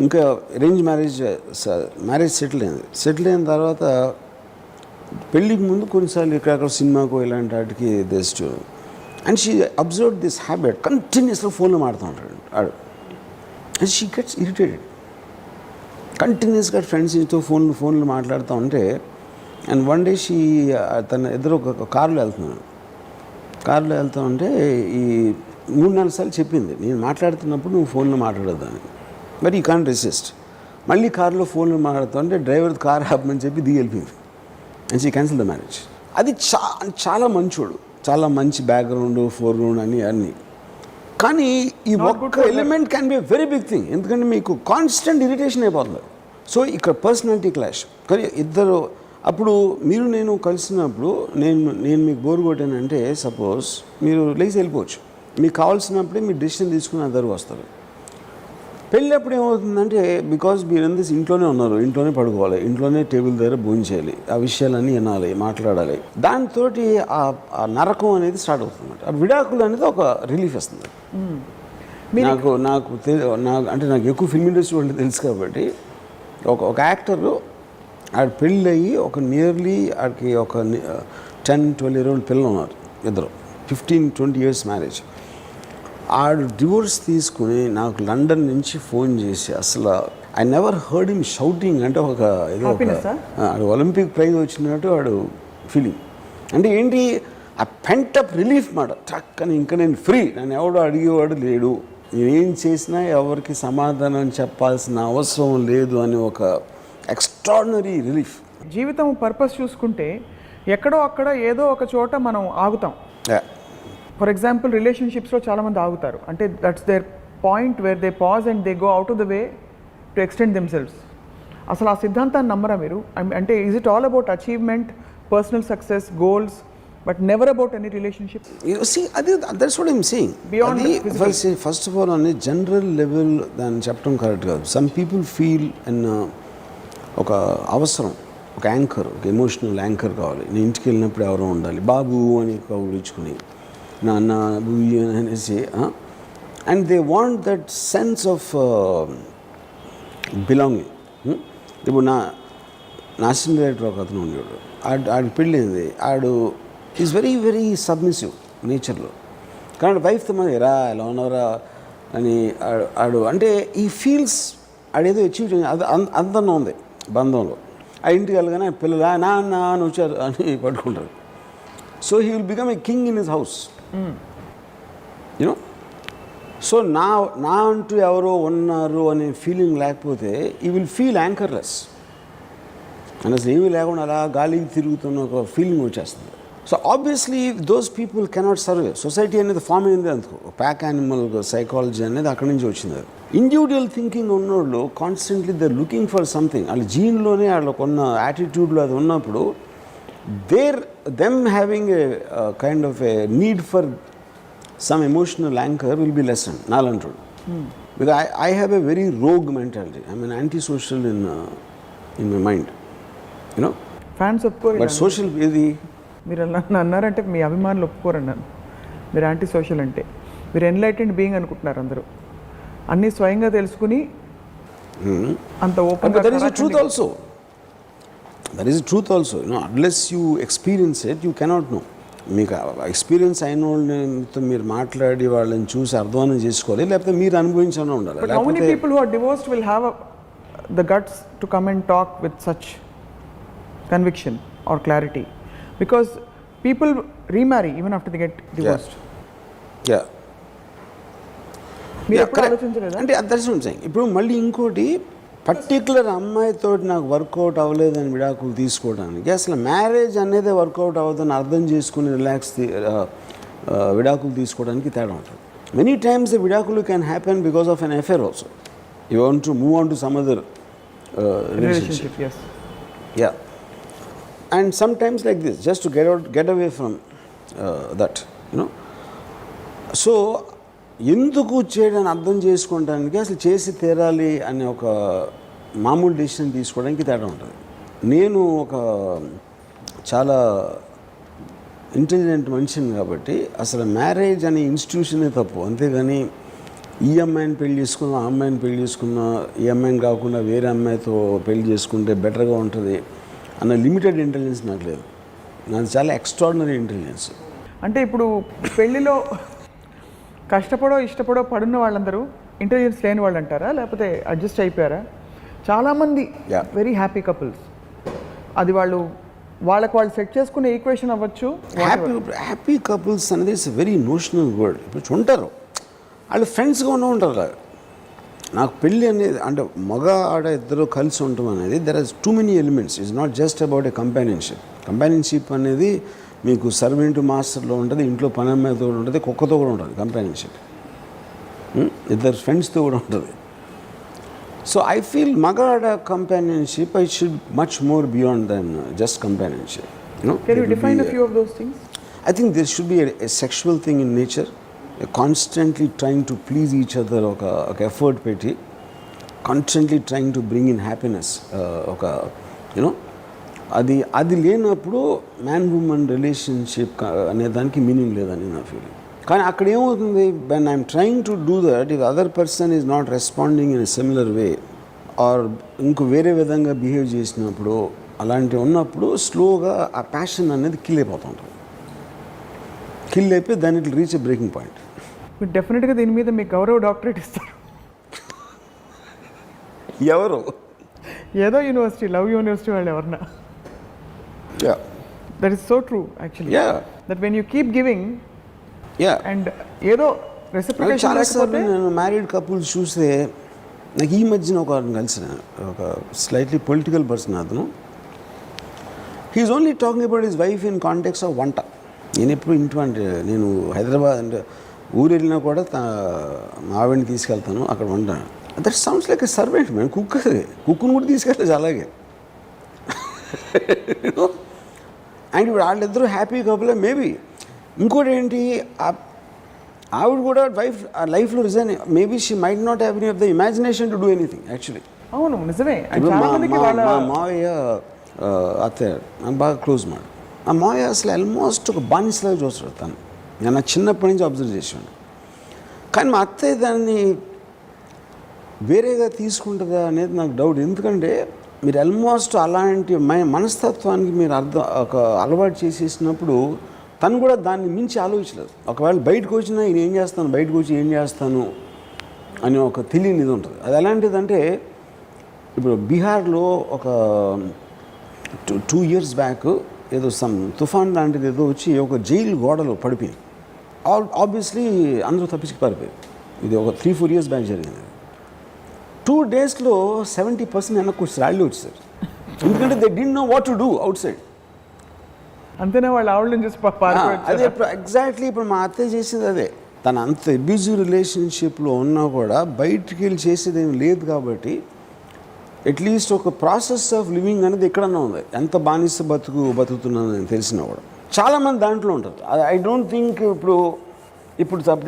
ఇంకా అరేంజ్ మ్యారేజ్ సెటిల్ అయిన తర్వాత పెళ్ళికి ముందు కొన్నిసార్లు ఎక్కడెక్కడ సినిమాకు ఇలాంటి వాటికి just and she observe this habit, కంటిన్యూస్గా ఫోన్లో మాడుతూ ఉంటాడు ఆడు. అండ్ షీ గెట్స్ ఇరిటేటెడ్, కంటిన్యూస్గా ఫ్రెండ్స్తో ఫోన్లు మాట్లాడుతూ ఉంటే. అండ్ వన్ డే తన ఇద్దరు ఒక కారులో వెళ్తూ ఉంటే ఈ 3-4 సార్లు చెప్పింది, నేను మాట్లాడుతున్నప్పుడు నువ్వు ఫోన్లో మాట్లాడొద్దని. మరి ఈ కాంట్ రెసిస్ట్. మళ్ళీ కారులో ఫోన్లో మాట్లాడుతూ ఉంటే డ్రైవర్ కార్ ఆపమని చెప్పి దిగి వెళ్ళిపోయింది. And she cancel the marriage. అది చాలా మంచోడు, చాలా మంచి బ్యాక్గ్రౌండ్, ఫోర్గ్రౌండ్ అన్నీ. కానీ ఈ ఒక్క element can be very big thing. ఎందుకంటే మీకు కాన్స్టెంట్ ఇరిటేషన్ అయిపోతుంది. సో ఇక్కడ పర్సనాలిటీ క్లాష్. కానీ ఇద్దరు అప్పుడు నేను కలిసినప్పుడు నేను మీకు బోర్ కొట్టానంటే సపోజ్ మీరు లేచి వెళ్ళిపోవచ్చు. మీకు కావాల్సినప్పుడే మీరు డెసిషన్ తీసుకుని అద్దరు వస్తారు. పెళ్ళి అప్పుడు ఏమవుతుందంటే బికాజ్ మీరందరూ ఇంట్లోనే ఉన్నారు, ఇంట్లోనే పడుకోవాలి, ఇంట్లోనే టేబుల్ దగ్గర భోజనం చేయాలి, ఆ విషయాలన్నీ వినాలి, మాట్లాడాలి. దాంతో ఆ నరకం అనేది స్టార్ట్ అవుతుంది. ఆ విడాకులు అనేది ఒక రిలీఫ్ వస్తుంది. నాకు అంటే నాకు ఎక్కువ ఫిల్మ్ ఇండస్ట్రీ వాళ్ళు తెలుసు కాబట్టి ఒక యాక్టరు ఆడ పెళ్ళి అయ్యి ఒక నియర్లీ ఆడికి ఒక 10-12 year old పిల్లలు ఉన్నారు, ఇద్దరు 15-20 years మ్యారేజ్. ఆడు డివోర్స్ తీసుకుని నాకు లండన్ నుంచి ఫోన్ చేసి అసలు I never heard him shouting. అంటే ఆడు ఒలింపిక్ ప్రైజ్ వచ్చినట్టు ఆడు ఫీలింగ్. అంటే ఏంటి ఆ పెంటప్ రిలీఫ్ మాట టక్ అని. ఇంకా నేను ఫ్రీ, నన్ను ఎవడో అడిగేవాడు లేడు, నేనేం చేసినా ఎవరికి సమాధానం చెప్పాల్సిన అవసరం లేదు అని ఒక ఎక్స్ట్రాడినరీ రిలీఫ్. జీవితం పర్పస్ చూసుకుంటే ఎక్కడో అక్కడ ఏదో ఒక చోట మనం ఆగుతాం. ఫర్ ఎగ్జాంపుల్ రిలేషన్షిప్స్లో చాలామంది ఆగుతారు. అంటే that's their point where they pause and they go out of the way to extend themselves. అసలు ఆ సిద్ధాంతాన్ని నమ్మరా మీరు? అంటే is it all about achievement, personal success, goals, but never about any relationship? That's what I'm saying. First of all అని జనరల్ లెవెల్ దాన్ని చెప్పడం కరెక్ట్ కాదు. సమ్ పీపుల్ ఫీల్ అండ్ ఒక అవసరం, ఒక యాంకర్, ఒక ఎమోషనల్ యాంకర్ కావాలి. నేను ఇంటికి వెళ్ళినప్పుడు ఎవరో ఉండాలి, బాబు అని కౌలించుకుని నాన్న బుయ్యి అనేసి. And they want that sense of belonging. ఇప్పుడు నా అసిస్టెంట్ డైరెక్టర్ ఒక అతను ఉండేవాడు, ఆడికి పెళ్ళింది. ఆడు ఈజ్ వెరీ వెరీ సబ్మిసివ్ నేచర్లో. కానీ వైఫ్తో మన రా ఎలా ఉన్నారా అని ఆడు అంటే ఈ ఫీల్స్ ఆడేదో అచీవ్ చేయాలి. అది అందరిలో ఉంది బంధంలో. ఆ ఇంటికి వెళ్ళగానే పిల్లలు నాన్న అని వచ్చారు అని పట్టుకుంటారు. So he will become a king in his house, you know. So నా అంటూ ఎవరో ఉన్నారు అనే ఫీలింగ్ లేకపోతే ఈ విల్ ఫీల్ యాంకర్లెస్. అని అసలు ఏమీ లేకుండా అలా గాలికి తిరుగుతున్న ఒక ఫీలింగ్ వచ్చేస్తుంది. So obviously those people cannot survey. Society అనేది ఫామ్ అయింది అందుకు. ప్యాక్ యానిమల్ సైకాలజీ అనేది అక్కడి నుంచి వచ్చింది. ఇండివిజువల్ థింకింగ్ ఉన్నోళ్ళు constantly they looking for something. వాళ్ళ జీన్లోనే వాళ్ళకు ఉన్న యాటిట్యూడ్లో అది ఉన్నప్పుడు them having a kind of a need for some emotional anchor will be lessened. Nalantu. Because I have a very rogue mentality. I'm an antisocial in my mind. You know? Fans ఒప్పుకోరు. But social ఇది మీరు అన్నారంటే మీ అభిమానులు ఒప్పుకోరన్నాను. మీరు యాంటీ సోషల్ అంటే మీరు ఎన్లైటెండ్ బీయింగ్ అనుకుంటున్నారు అందరూ. అన్నీ స్వయంగా తెలుసుకుని అంత open. But there is a truth also. There is a truth also. You know, unless you experience it, you cannot know. మీకు ఎక్స్పీరియన్స్ అయిన వాళ్ళతో మీరు మాట్లాడి వాళ్ళని చూసి అర్థం చేసుకోవాలి, లేకపోతే మీరు అనుభవించాలని ఉండాలి. But how many people who are divorced will have the guts to come and talk with such conviction or clarity? Because people remarry even after they get divorced. Yeah. మీరు ఎప్పుడు ఆలోచించలేదా? అంటే దట్స్ వాట్ ఐమ్ సేయింగ్. ఇప్పుడు మళ్ళీ ఇంకోటి పర్టికులర్ అమ్మాయితో నాకు వర్కౌట్ అవ్వలేదని విడాకులు తీసుకోవడానికి, అసలు మ్యారేజ్ అనేది వర్కౌట్ అవ్వదని అర్థం చేసుకుని విడాకులు తీసుకోవడానికి తేడా ఉంటుంది. మెనీ టైమ్స్ ద విడాకులు can happen because of an affair also. You want to move on to some other relationship. Yes. Yeah. And sometimes like this, just to get away from that, you know. So ఎందుకు చేయడానికి అర్థం చేసుకోవడానికి, అసలు చేసి తీరాలి అనే ఒక మామూలు డెసిషన్ తీసుకోవడానికి తేడా ఉంటుంది. నేను ఒక చాలా ఇంటెలిజెంట్ మనిషిని కాబట్టి అసలు మ్యారేజ్ అనే ఇన్స్టిట్యూషనే తప్పు. అంతేగాని ఈ అమ్మాయిని పెళ్లి చేసుకున్నా, ఆ అమ్మాయిని పెళ్లి చేసుకున్నా, ఈ అమ్మాయిని కాకుండా వేరే అమ్మాయితో పెళ్లి చేసుకుంటే బెటర్గా ఉంటుంది అన్న లిమిటెడ్ ఇంటెలిజెన్స్ నాకు లేదు. నాది చాలా ఎక్స్ట్రాడినరీ ఇంటెలిజెన్స్. అంటే ఇప్పుడు పెళ్లిలో కష్టపడో ఇష్టపడో పడున్న వాళ్ళందరూ ఇంటెలిజెన్స్ లేని వాళ్ళు అంటారా, లేకపోతే అడ్జస్ట్ అయిపోయారా? చాలామంది వెరీ హ్యాపీ కపుల్స్, అది వాళ్ళకి వాళ్ళు సెట్ చేసుకునే ఈక్వేషన్ అవ్వచ్చు. హ్యాపీ కపుల్స్ అనేది ఇట్స్ వెరీ నోషనల్ వర్డ్. ఇప్పుడు ఉంటారు వాళ్ళు ఫ్రెండ్స్గా ఉంటారు. నాకు పెళ్ళి అనేది అంటే మగ ఆడ ఇద్దరు కలిసి ఉండటం అనేది there are too many elements. It's not just about a companionship అనేది మీకు సర్వెంట్ మాస్టర్లో ఉంటుంది, ఇంట్లో పని అమ్మాయితో కూడా ఉంటుంది, కుక్కతో కూడా ఉంటుంది కంపానియన్షిప్, ఇద్దరు ఫ్రెండ్స్తో కూడా ఉంటుంది. సో ఐ ఫీల్ మగ ఆడ companionship I should much more beyond than just companionship. Can you define a few of those things? I think there should be a sexual thing in nature. Constantly trying to please each other, ఒక ఎఫర్ట్ పెట్టి constantly trying to bring in happiness, ఒక యూనో అది లేనప్పుడు మ్యాన్ ఉమెన్ రిలేషన్షిప్ అనే దానికి మీనింగ్ లేదని నా ఫీలింగ్. కానీ అక్కడ ఏమవుతుంది, when I'm trying to do that, if other person is not responding in a similar way or ఇంకో వేరే విధంగా బిహేవ్ చేసినప్పుడు, అలాంటివి ఉన్నప్పుడు స్లోగా ఆ ప్యాషన్ అనేది కిల్ అయిపోతుంటుంది. కిల్ అయిపోయి దాని it reach a breaking point. మీరు డెఫినెట్గా దీని మీద మీ గౌరవ డాక్టరేట్ ఇస్తారు. ఎవరు? ఏదో యూనివర్సిటీ, లవ్ యూనివర్సిటీ వాళ్ళు ఎవరన్నా. That is so true actually. That when you keep giving and ఏదో రెసిప్రొకేషన్. చాలాసార్లు నేను మ్యారీడ్ కపుల్స్ చూస్తే, నాకు ఈ మధ్యన ఒక కలిసిన ఒక స్లైట్లీ పొలిటికల్ పర్సన్, అతను he's only talking about his wife in context of వంట. నేను ఎప్పుడు ఇంట్లో అంటే నేను హైదరాబాద్ అంటే ఊరు వెళ్ళినా కూడా మా ఆవిడని తీసుకెళ్తాను, అక్కడ వంటాను. That sounds like a servant man. కుక్కును కూడా తీసుకెళ్ళచ్చు అలాగే. అండ్ ఇప్పుడు వాళ్ళిద్దరూ హ్యాపీ కపుల్ మేబీ. ఇంకోటి ఏంటి, ఆవిడ కూడా లైఫ్లో resign, maybe she might not have any of the imagination to do anything actually. అవును, నిజమే. మా మావయ్య అత్తయ్య నాకు బాగా క్లోజ్ మాట. ఆ మావయ్య అసలు ఆల్మోస్ట్ ఒక బానిసలాగా చూస్తాడు తను. నేను నా చిన్నప్పటి నుంచి అబ్జర్వ్ చేసాను. కానీ మా అత్తయ్య దాన్ని వేరేగా తీసుకుంటుందా అనేది నాకు డౌట్. ఎందుకంటే మీరు ఆల్మోస్ట్ అలాంటి మనస్తత్వానికి మీరు ఒక అలవాటు చేసేసినప్పుడు తను కూడా దాన్ని మించి ఆలోచించలేదు. ఒకవేళ బయటకు వచ్చినా ఈయన ఏం చేస్తాను, బయటకు వచ్చి ఏం చేస్తాను అని ఒక తెలియని ఇది ఉంటుంది. అది ఎలాంటిదంటే, ఇప్పుడు బీహార్లో ఒక 2 years బ్యాక్ ఏదో తుఫాన్ లాంటిది ఏదో వచ్చి ఒక జైలు గోడలో పడిపోయింది. ఆబ్వియస్లీ అందరూ తప్పించి పారిపోయారు. ఇది ఒక 3-4 years బ్యాక్ జరిగింది. 2 daysలో 70% వెనక్కి వచ్చి రాళ్ళు వచ్చేసారు. ఎందుకంటే they did no what to do out side. అంతేనా, వాళ్ళు ఆవిడని చూసి అదే ఎగ్జాక్ట్లీ ఇప్పుడు మా అత్తయ్య చేసింది అదే. తను అంత అబ్యూజివ్ రిలేషన్షిప్లో ఉన్నా కూడా బయటికి వెళ్ళి చేసేది ఏమి లేదు. కాబట్టి అట్లీస్ట్ ఒక ప్రాసెస్ ఆఫ్ లివింగ్ అనేది ఎక్కడన్నా ఉంది. ఎంత బానిస బతుకుతున్నాను నేను తెలిసినా కూడా చాలామంది దాంట్లో ఉంటారు. ఐ డోంట్ థింక్ ఇప్పుడు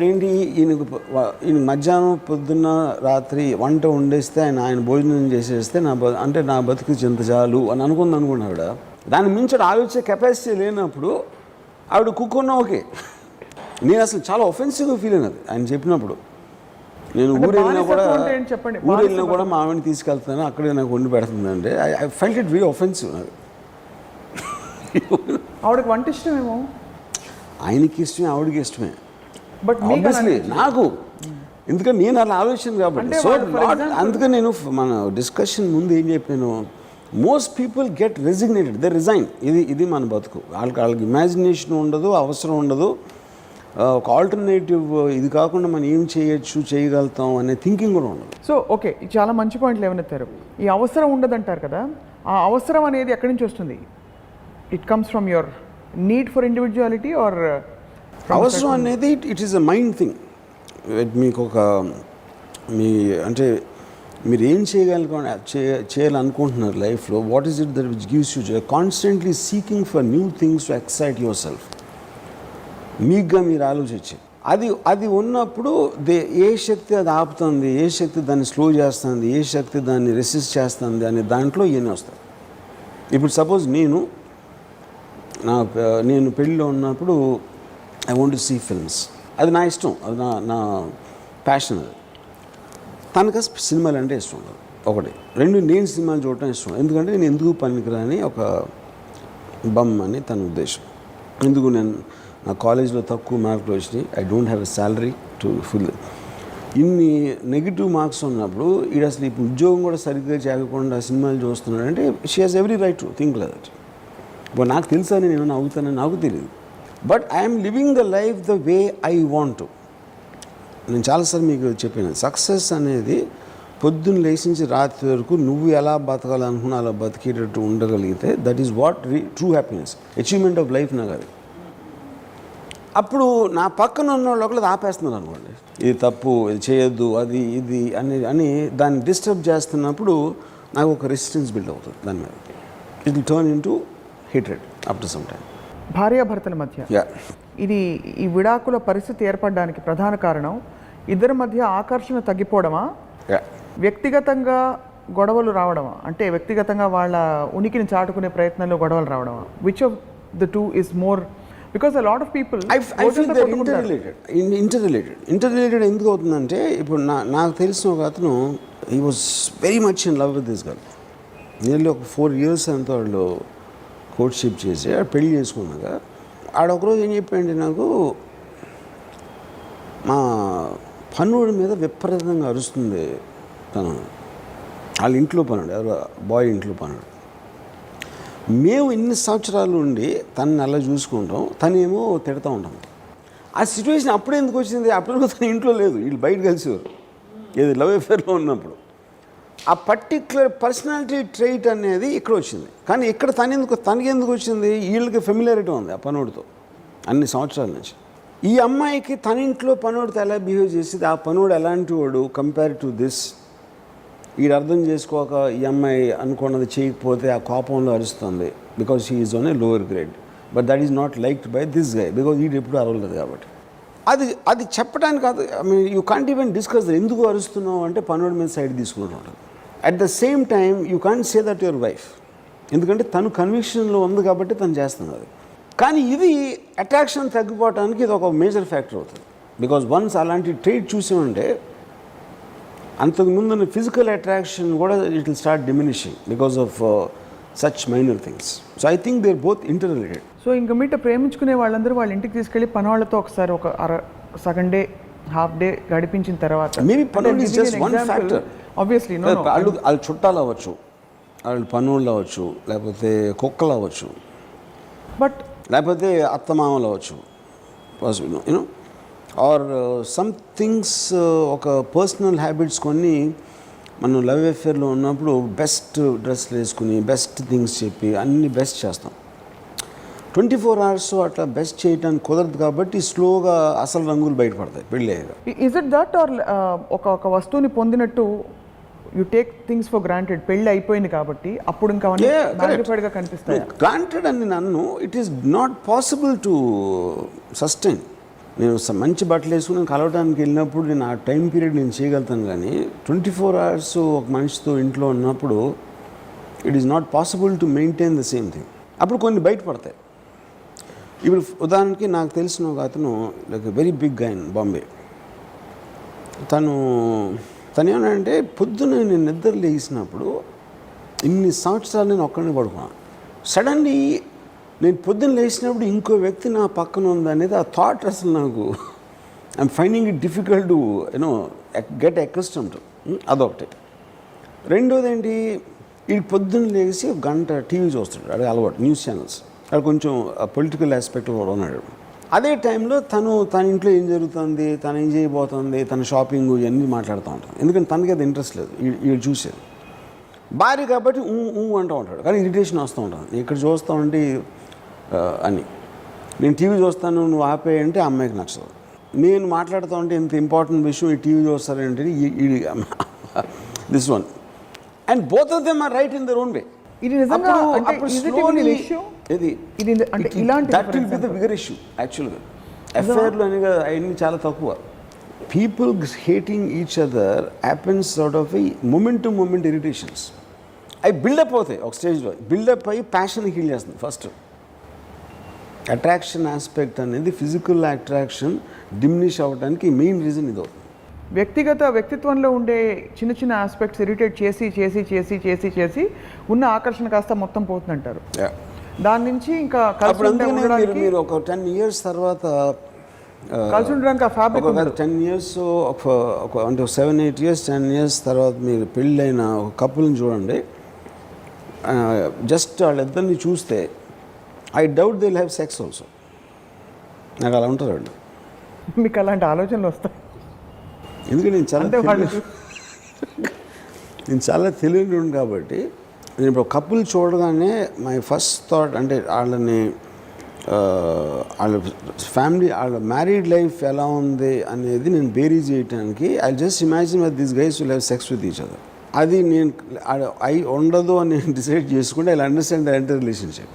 ఏంటి, ఈయన మధ్యాహ్నం పొద్దున్న రాత్రి వంట వండేస్తే ఆయన భోజనం చేసేస్తే నా బతుకు చింత చాలు అని అనుకున్నాడు. దాన్ని మించి ఆలోచించే కెపాసిటీ లేనప్పుడు ఆవిడ కుక్కున్నా ఓకే. నేను అసలు చాలా ఒఫెన్సివ్గా ఫీల్ అయినది ఆయన చెప్పినప్పుడు. నేను ఊరు వెళ్ళినా కూడా మా ఆవిడని తీసుకెళ్తాను, అక్కడే నాకు వండి పెడుతుందంటే I felt it very offensive. నాకు ఆవిడకి వంట ఇష్టమేమో, ఆయనకి ఇష్టమే, ఆవిడకి ఇష్టమే. బట్ ఆబ్వియస్లీ నాకు, ఎందుకంటే నేను అలా ఆలోచన కాబట్టి. సో అందుకని నేను మన డిస్కషన్ ముందు ఏం చెప్పాను, most people get resigned, they resign. ఇది మన బతుకు. వాళ్ళకి ఇమాజినేషన్ ఉండదు, అవసరం ఉండదు. ఒక ఆల్టర్నేటివ్ ఇది కాకుండా మనం ఏం చేయగలుగుతాం అనే థింకింగ్ కూడా ఉండదు. సో ఓకే, చాలా మంచి పాయింట్లు ఏమనెత్తారు. ఈ అవసరం ఉండదంటారు కదా, ఆ అవసరం అనేది ఎక్కడి నుంచి వస్తుంది? It comes from your need for individuality or అవసరం అనేది it is a mind thing. మీకు ఒక అంటే మీరు ఏం చేయాలనుకుంటున్నారు లైఫ్లో, what is it that which gives you joy, constantly seeking for new things to excite your self. మీకుగా మీరు ఆలోచించి అది ఉన్నప్పుడు ఏ శక్తి అది ఆపుతుంది, ఏ శక్తి దాన్ని స్లో చేస్తుంది, ఏ శక్తి దాన్ని రెసిస్ట్ చేస్తుంది అనే దాంట్లో ఇవన్నీ వస్తాయి. ఇప్పుడు సపోజ్ నేను పెళ్ళిలో ఉన్నప్పుడు I want to see films, అది నా ఇష్టం, అది నా ప్యాషన్. అది తనకు సినిమాలు అంటే ఇష్టం ఉండదు, ఒకటి. రెండు, నేను సినిమాలు చూడటం ఇష్టం, ఎందుకంటే నేను ఎందుకు పనికిరాని ఒక బమ్ అని తన ఉద్దేశం. ఎందుకు నా కాలేజ్లో తక్కువ మార్కులు వచ్చినాయి, I don't have a salary to full. ఇన్ని నెగిటివ్ మార్క్స్ ఉన్నప్పుడు ఈడు అసలు ఇప్పుడు ఉద్యోగం కూడా సరిగ్గా చేయకుండా సినిమాలు చూస్తున్నాడు అంటే she has every right to think like that. ఇప్పుడు నాకు తెలుసా నేను ఏమైనా అవుతానని నాకు తెలియదు, but I'm living the life the way I want to. నేను చాలాసార్లు మీకు చెప్పాను, సక్సెస్ అనేది పొద్దున్న లేచించి రాత్రి వరకు నువ్వు ఎలా బతకాలనుకున్నా అలా బతికేటట్టు ఉండగలిగితే that is what true happiness, achievement of life. నాకు అది అప్పుడు నా పక్కన ఉన్న వాళ్ళు ఒకళ్ళు ఆపేస్తున్నారు అనుకోండి, ఇది తప్పు, ఇది చేయొద్దు, అది ఇది అని దాన్ని డిస్టర్బ్ చేస్తున్నప్పుడు నాకు ఒక రెసిస్టెన్స్ బిల్డ్ అవుతుంది దాని మీద. It will turn in to hatred after some time. భార్యాభర్తల మధ్య ఈ విడాకుల పరిస్థితి ఏర్పడడానికి ప్రధాన కారణం ఇద్దరి మధ్య ఆకర్షణ తగ్గిపోవడమా, వ్యక్తిగతంగా గొడవలు రావడమా? అంటే వ్యక్తిగతంగా వాళ్ళ ఉనికిని చాటుకునే ప్రయత్నంలో గొడవలు రావడమా? Which of the two is more? Because a lot of people I feel that interrelated ఎందుకు అవుతుందంటే, ఇప్పుడు నాకు తెలిసిన ఒక అతను, he was very much in love with this girl. Nearly ఒక 4 years అంతా వాళ్ళు కోర్ట్షిప్ చేసి పెళ్లి చేసుకున్నాక ఆడొకరోజు ఏం చెప్పాడంటే నాకు, మా పనుడి మీద విపరీతంగా అరుస్తుంది తను. వాళ్ళ ఇంట్లో పనుడు, ఎవరు బాయ్ ఇంట్లో పనుడు. మేము ఇన్ని సంవత్సరాలు ఉండి తనని అలా చూసుకుంటాం, తనేమో తిడతా ఉంటాం. ఆ సిచ్యువేషన్ అప్పుడే ఎందుకు వచ్చింది? అప్పుడు తన ఇంట్లో లేదు, వీళ్ళు బయట కలిసేవారు ఏది లవ్ అఫేర్లో ఉన్నప్పుడు. ఆ పర్టిక్యులర్ పర్సనాలిటీ ట్రైట్ అనేది ఇక్కడ వచ్చింది. కానీ ఇక్కడ తనకెందుకు వచ్చింది? వీళ్ళకి ఫెమిలియారిటీ ఉంది ఆ పనోడితో అన్ని సంవత్సరాల నుంచి. ఈ అమ్మాయికి తన ఇంట్లో పనోడితో ఎలా బిహేవ్ చేసేది, ఆ పనోడు ఎలాంటి వాడు కంపేర్ టు దిస్, వీడు అర్థం చేసుకోక ఈ అమ్మాయి అనుకున్నది చేయకపోతే ఆ కోపంలో అరుస్తుంది. Because she is on a lower grade, but that is not liked by this guy, because వీడు ఎప్పుడు అరవలేదు కాబట్టి. అది చెప్పడానికి కాదు, I mean you can't even discuss ఎందుకు అరుస్తున్నావు అంటే పనోడి మీద సైడ్ తీసుకుంటూ ఉంటుంది. At the same time you can't say that your wife, ఎందుకంటే తను కన్విక్షన్లో ఉంది కాబట్టి తను చేస్తుంది అది. కానీ ఇది అట్రాక్షన్ తగ్గిపోవడానికి ఇది ఒక మేజర్ ఫ్యాక్టర్ అవుతుంది. బికాజ్ వన్స్ అలాంటి ట్రేడ్ చూసామంటే అంతకుముందు ఫిజికల్ అట్రాక్షన్ కూడా it will start diminishing because of such minor things. So I think they are both inter related. So ఇంకా మీట ప్రేమించుకునే వాళ్ళందరూ వాళ్ళ ఇంటికి తీసుకెళ్ళి పనవాళ్ళతో ఒకసారి ఒక సగం డే, హాఫ్ డే గడిపించిన తర్వాత మేబీ పనులు is just one factor. Obviously వాళ్ళు చుట్టాలు అవ్వచ్చు, వాళ్ళు పనులు అవ్వచ్చు, లేకపోతే కుక్కలు అవ్వచ్చు, బట్ లేకపోతే అత్తమామలు అవ్వచ్చు, యూనో, ఆర్ సమ్ థింగ్స్. ఒక పర్సనల్ హ్యాబిట్స్ కొన్ని మనం లవ్ అఫేర్లో ఉన్నప్పుడు బెస్ట్ డ్రెస్లు వేసుకుని బెస్ట్ థింగ్స్ చెప్పి అన్ని బెస్ట్ చేస్తాం. 24 hours అట్లా బెస్ట్ చేయడానికి కుదరదు కాబట్టి స్లోగా అసలు రంగులు బయటపడతాయి పెళ్ళయ్యాక. ఇస్ ఇట్ దట్ ఆర్ ఒక వస్తువుని పొందినట్టు you take things for granted, పెళ్ళి అయిపోయింది కాబట్టి అప్పుడు ఇంకా మ్యాగ్నిఫైడ్గా కనిపిస్తాయి. గ్రాంటెడ్ అని నన్ను it is not possible to sustain. నేను మంచి బట్టలు వేసుకుని కలవడానికి వెళ్ళినప్పుడు నేను ఆ టైం పీరియడ్ నేను చేయగలుగుతాను, కానీ 24 hours ఒక మనిషితో ఇంట్లో ఉన్నప్పుడు it is not possible to maintain the same thing. అప్పుడు కొన్ని బయటపడతాయి. ఇప్పుడు ఉదాహరణకి నాకు తెలిసిన ఒక అతను like very big guy in Bombay. తను ఏమన్నాడంటే, పొద్దున్న నేను నిద్ర లేచినప్పుడు ఇన్ని సంవత్సరాలు నేను ఒక్కడిని పడుకున్నాను, సడన్లీ నేను పొద్దున్న లేచినప్పుడు ఇంకో వ్యక్తి నా పక్కన ఉందనేది ఆ థాట్ అసలు నాకు I'm finding it difficult to you know get accustomed. అదొకటి. రెండోది ఏంటి, వీడికి పొద్దున్న లేచి ఒక గంట టీవీ చూస్తాడు, అదే అలవాటు, న్యూస్ ఛానల్స్. అది కొంచెం పొలిటికల్ ఆస్పెక్ట్ కూడా ఉన్నాడు. అదే టైంలో తన ఇంట్లో ఏం జరుగుతుంది, తను ఏం చేయబోతుంది, తన షాపింగ్ ఇవన్నీ మాట్లాడుతూ ఉంటాను. ఎందుకంటే తనకి అది ఇంట్రెస్ట్ లేదు, వీడు చూసేది. భార్య కాబట్టి అంటూ ఉంటాడు, కానీ ఇరిటేషన్ వస్తూ ఉంటుంది. ఇక్కడ చూస్తూ ఉంటే అని. నేను టీవీ చూస్తాను, నువ్వు ఆపేయంటే ఆ అమ్మాయికి నచ్చదు. నేను మాట్లాడుతూ ఉంటే ఇంత ఇంపార్టెంట్ విషయం ఈ టీవీ చూస్తారంటే this one. And both of them are right in their own way. ఇది నిజంగా బిగ్గర్ ఇష్యూ యాక్చువల్గా. అఫేర్లు అని అవన్నీ చాలా తక్కువ. People hating each other happens out of moment to moment irritations. అవి బిల్డప్ అవుతాయి ఒక స్టేజ్లో. బిల్డప్ అయ్యి ప్యాషన్ హీల్ చేస్తుంది. ఫస్ట్ అట్రాక్షన్ ఆస్పెక్ట్ అనేది, ఫిజికల్ అట్రాక్షన్ డిమినిష్ అవ్వడానికి మెయిన్ రీజన్ ఇది అవుతుంది. వ్యక్తిత్వంలో ఉండే చిన్న చిన్న ఆస్పెక్ట్స్ ఇరిటేట్ చేసి చేసి చేసి చేసి చేసి ఉన్న ఆకర్షణ కాస్త మొత్తం పోతుందంటారు. దాని నుంచి ఇంకా మీరు ఒక 10 years తర్వాత కలిసి ఉండడానికి ఆ ఫ్యాబ్రిక్ 10 years అంటే 7-8 years 10 years తర్వాత మీరు పెళ్ళైన ఒక కపుల్ని చూడండి. జస్ట్ వాళ్ళిద్దరిని చూస్తే I doubt they will have sex also. నాకు అలా ఉంటారు వాళ్ళు. మీకు అలాంటి ఆలోచనలు వస్తాయి. ఎందుకంటే నేను చాలా తెలియని కాబట్టి నేను ఇప్పుడు కపుల్ చూడగానే మై ఫస్ట్ థాట్ అంటే వాళ్ళ ఫ్యామిలీ, వాళ్ళ మ్యారీడ్ లైఫ్ ఎలా ఉంది అనేది నేను బేరీ చేయడానికి I just imagine that this guys will have sex with each other. అది నేను ఉండదు అని నేను డిసైడ్ చేసుకుంటే I understand the entire relationship.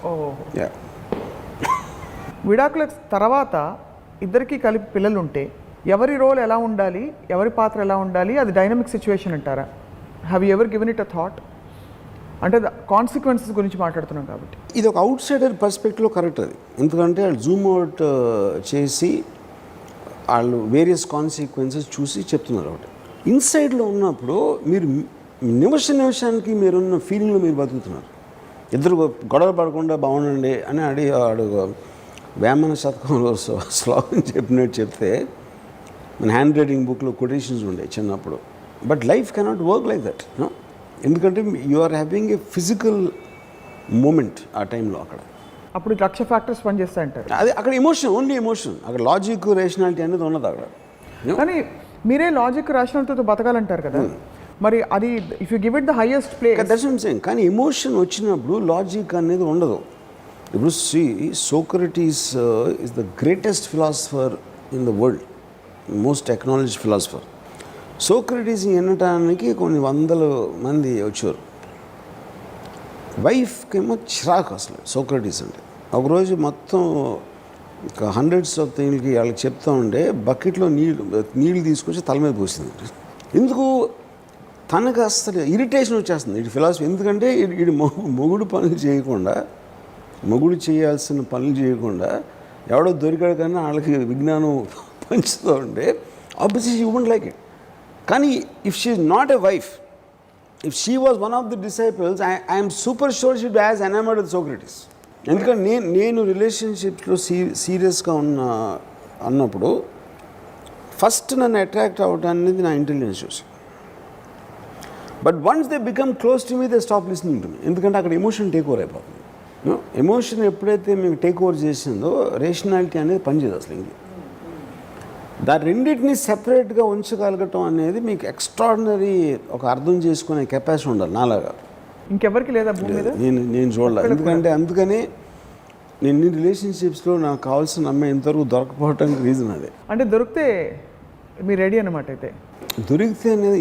విడాకుల తర్వాత ఇద్దరికి కలిపి పిల్లలు ఉంటే ఎవరి రోల్ ఎలా ఉండాలి, ఎవరి పాత్ర ఎలా ఉండాలి, అది డైనమిక్ సిచ్యువేషన్ అంటారా? Have you ever given it a thought? అంటే కాన్సిక్వెన్సెస్ గురించి మాట్లాడుతున్నాం కాబట్టి ఇది ఒక అవుట్ సైడర్ పర్స్పెక్టివ్లో కరెక్ట్. అది ఎందుకంటే వాళ్ళు జూమ్ అవుట్ చేసి వాళ్ళు వేరియస్ కాన్సిక్వెన్సెస్ చూసి చెప్తున్నారు. ఒకటి ఇన్సైడ్లో ఉన్నప్పుడు మీరు నిమిషానికి మీరున్న ఫీలింగ్లో మీరు బతుకుతున్నారు. ఇద్దరు గొడవ పడకుండా బాగుండండి అని వాడు వేమన శతకంలో శ్లోకం చెప్పినట్టు చెప్తే మన హ్యాండ్ రైటింగ్ బుక్లో కొటేషన్స్ ఉండే చిన్నప్పుడు. But life cannot work like that. ఎందుకంటే you are having a physical moment ఆ టైంలో. అప్పుడు లక్ష ఫ్యాక్టర్స్ పనిచేస్తాయంటారు. అది అక్కడ ఎమోషన్, ఓన్లీ ఎమోషన్. అక్కడ లాజిక్ రేషనాలిటీ అనేది ఉన్నది అక్కడ. కానీ మీరే లాజిక్ రేషనాలిటీతో బతకాలంటారు కదా, మరి అది if you give it the highest place that's saying. కానీ ఎమోషన్ వచ్చినప్పుడు లాజిక్ అనేది ఉండదు. ఇప్పుడు Socrates is the greatest philosopher in the world, most acknowledged philosopher. Socrates వినటానికి కొన్ని 100 మంది వచ్చారు. వైఫ్కి ఏమో చిరాకు అసలు సోక్రటీస్ అంటే. ఒకరోజు మొత్తం హండ్రెడ్స్ ఆఫ్ థింగ్లకి వాళ్ళకి చెప్తా ఉంటే బకెట్లో నీళ్ళు తీసుకొచ్చి తల మీద పోసింది. ఎందుకు? తనకు అసలు ఇరిటేషన్ వచ్చేస్తుంది ఈ ఫిలాసఫీ. ఎందుకంటే ఇది మొగుడు పనులు చేయకుండా, మొగుడు చేయాల్సిన పనులు చేయకుండా ఎవడో దొరికాడు కానీ వాళ్ళకి విజ్ఞానం పంచుతూ ఉంటే obviously she wouldn't like it. కానీ if she is not a wife, if she was one of the disciples, I'm super sure she has enamoured with Socrates. ఎందుకంటే నేను రిలేషన్షిప్స్లో సీరియస్గా అన్నప్పుడు ఫస్ట్ నన్ను అట్రాక్ట్ అవ్వడానికి నా ఇంటెలిజెన్స్ చూసి. But once they become close to me they stop listening to me. ఎందుకంటే అక్కడ ఎమోషన్ టేక్ ఓవర్ అయిపోతుంది. ఎమోషన్ ఎప్పుడైతే మీకు టేక్ ఓవర్ చేసిందో రేషనాలిటీ అనేది పనిచేయదు అసలు. ఇంక దాని రెండింటిని సెపరేట్గా ఉంచగలగటం అనేది మీకు ఎక్స్ట్రాడినరీ ఒక అర్థం చేసుకునే కెపాసిటీ ఉండాలి. నాలాగా ఇంకెవరికి లేదా భూమి మీద నేను చూడాలి. ఎందుకంటే అందుకని నేను రిలేషన్షిప్స్లో నాకు కావాల్సిన అమ్మాయి ఇంతవరకు దొరకపోవటానికి రీజన్ అదే. అంటే దొరికితే మీరు రెడీ అన్నమాట. అయితే దొరికితే అనేది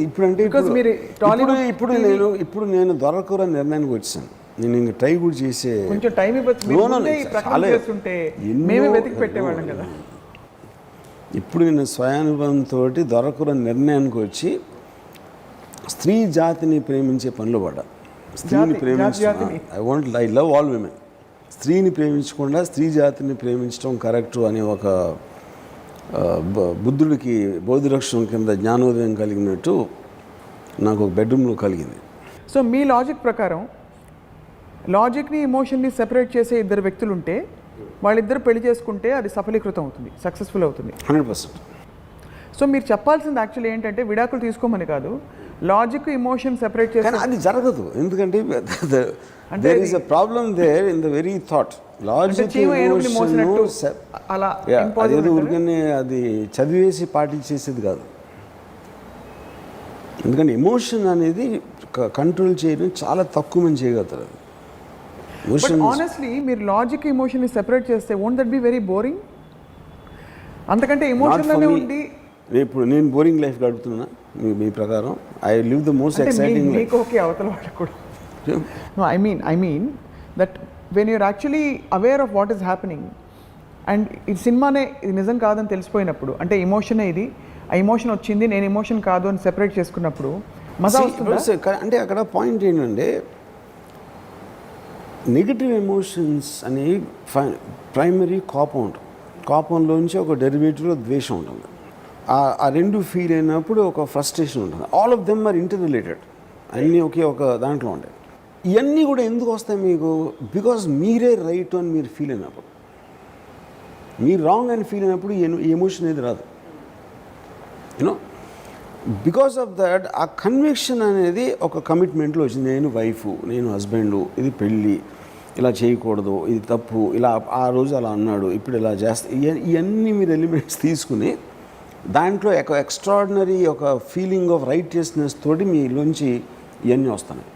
ఇప్పుడు నేను దొరకరని నిర్ణయానికి వచ్చాను. నేను ఇంక ట్రై కూడా చేసే కొంచెం టైం పెట్టేవాళ్ళం కదా. ఇప్పుడు నేను స్వయానుభవంతో దొరకరని నిర్ణయానికి వచ్చి స్త్రీ జాతిని ప్రేమించే పనిలో పడ్డా. స్త్రీని ప్రేమించడం ఐ లవ్ ఆల్ విమెన్. స్త్రీని ప్రేమించకుండా స్త్రీ జాతిని ప్రేమించడం కరెక్టు అనే ఒక బుద్ధుడికి బోధిరక్షణ కింద జ్ఞానోదయం కలిగినట్టు నాకు ఒక బెడ్రూమ్లో కలిగింది. సో మీ లాజిక్ ప్రకారం లాజిక్ని ఎమోషన్ని సెపరేట్ చేసే ఇద్దరు వ్యక్తులు ఉంటే వాళ్ళిద్దరు పెళ్లి చేసుకుంటే అది సఫలీకృతం అవుతుంది, సక్సెస్ఫుల్ అవుతుంది 100%. సో మీరు చెప్పాల్సింది యాక్చువల్లీ ఏంటంటే విడాకులు తీసుకోమని కాదు, లాజిక్ ఎమోషన్ సెపరేట్ చేసి కానీ అది జరగదు, ఎందుకంటే there is a problem there in the very thought. Logic అలా అదేదో ఊరికనే అది చదివేసి పాటించేసేది కాదు. ఎందుకంటే ఎమోషన్ అనేది కంట్రోల్ చేయడం చాలా తక్కువ మంది చేయగలుగుతారు. బట్ ఆనెస్ట్లీ మీరు లాజిక్ ఎమోషన్ ని సెపరేట్ చేస్తే won't that be very boring? అంతకంటే ఎమోషన్లోనే ఉండి ఇప్పుడు నేను బోరింగ్ లైఫ్ గడుపుతున్నా మీ ప్రకారం? I live the most exciting life. మీకు ఓకే, అవతల వాళ్ళకు కూడా. No, I mean that when you're actually aware of what is happening and ఇది సినిమానే ఇది నిజం కాదని తెలిసిపోయినప్పుడు, అంటే ఎమోషనే ఇది, ఆ ఎమోషన్ వచ్చింది నేను ఎమోషన్ కాదు అని సెపరేట్ చేసుకున్నప్పుడు మజా వస్తుందా? అంటే అక్కడ పాయింట్ ఏంటంటే నెగిటివ్ ఎమోషన్స్ అనేవి ప్రైమరీ కోపం ఉంటుంది. కోపంలోంచి ఒక డెరివేటివ్లో ద్వేషం ఉంటుంది. ఆ రెండు ఫీల్ అయినప్పుడు ఒక ఫ్రస్ట్రేషన్ ఉంటుంది. All of them are inter related, అన్నీ ఒకే ఒక దాంట్లో ఉంటాయి. ఇవన్నీ కూడా ఎందుకు వస్తాయి మీకు? బికాజ్ మీరే రైట్ అని మీరు ఫీల్ అయినప్పుడు, మీరు రాంగ్ అని ఫీల్ అయినప్పుడు ఈ ఎమోషన్ ఏది రాదు. యూనో, బికాస్ ఆఫ్ దట్ ఆ కన్విక్షన్ అనేది ఒక కమిట్మెంట్లో వచ్చింది. నేను వైఫ్, నేను హస్బెండ్, ఇది పెళ్ళి, ఇలా చేయకూడదు, ఇది తప్పు, ఇలా ఆ రోజు అలా అన్నాడు, ఇప్పుడు ఇలా చేస్తా, ఇవన్నీ మీరు ఎలిమెంట్స్ తీసుకుని దాంట్లో ఒక ఎక్స్ట్రాడినరీ ఒక ఫీలింగ్ ఆఫ్ రైటియస్నెస్ తోటి మీలోంచి ఇవన్నీ వస్తున్నాయి.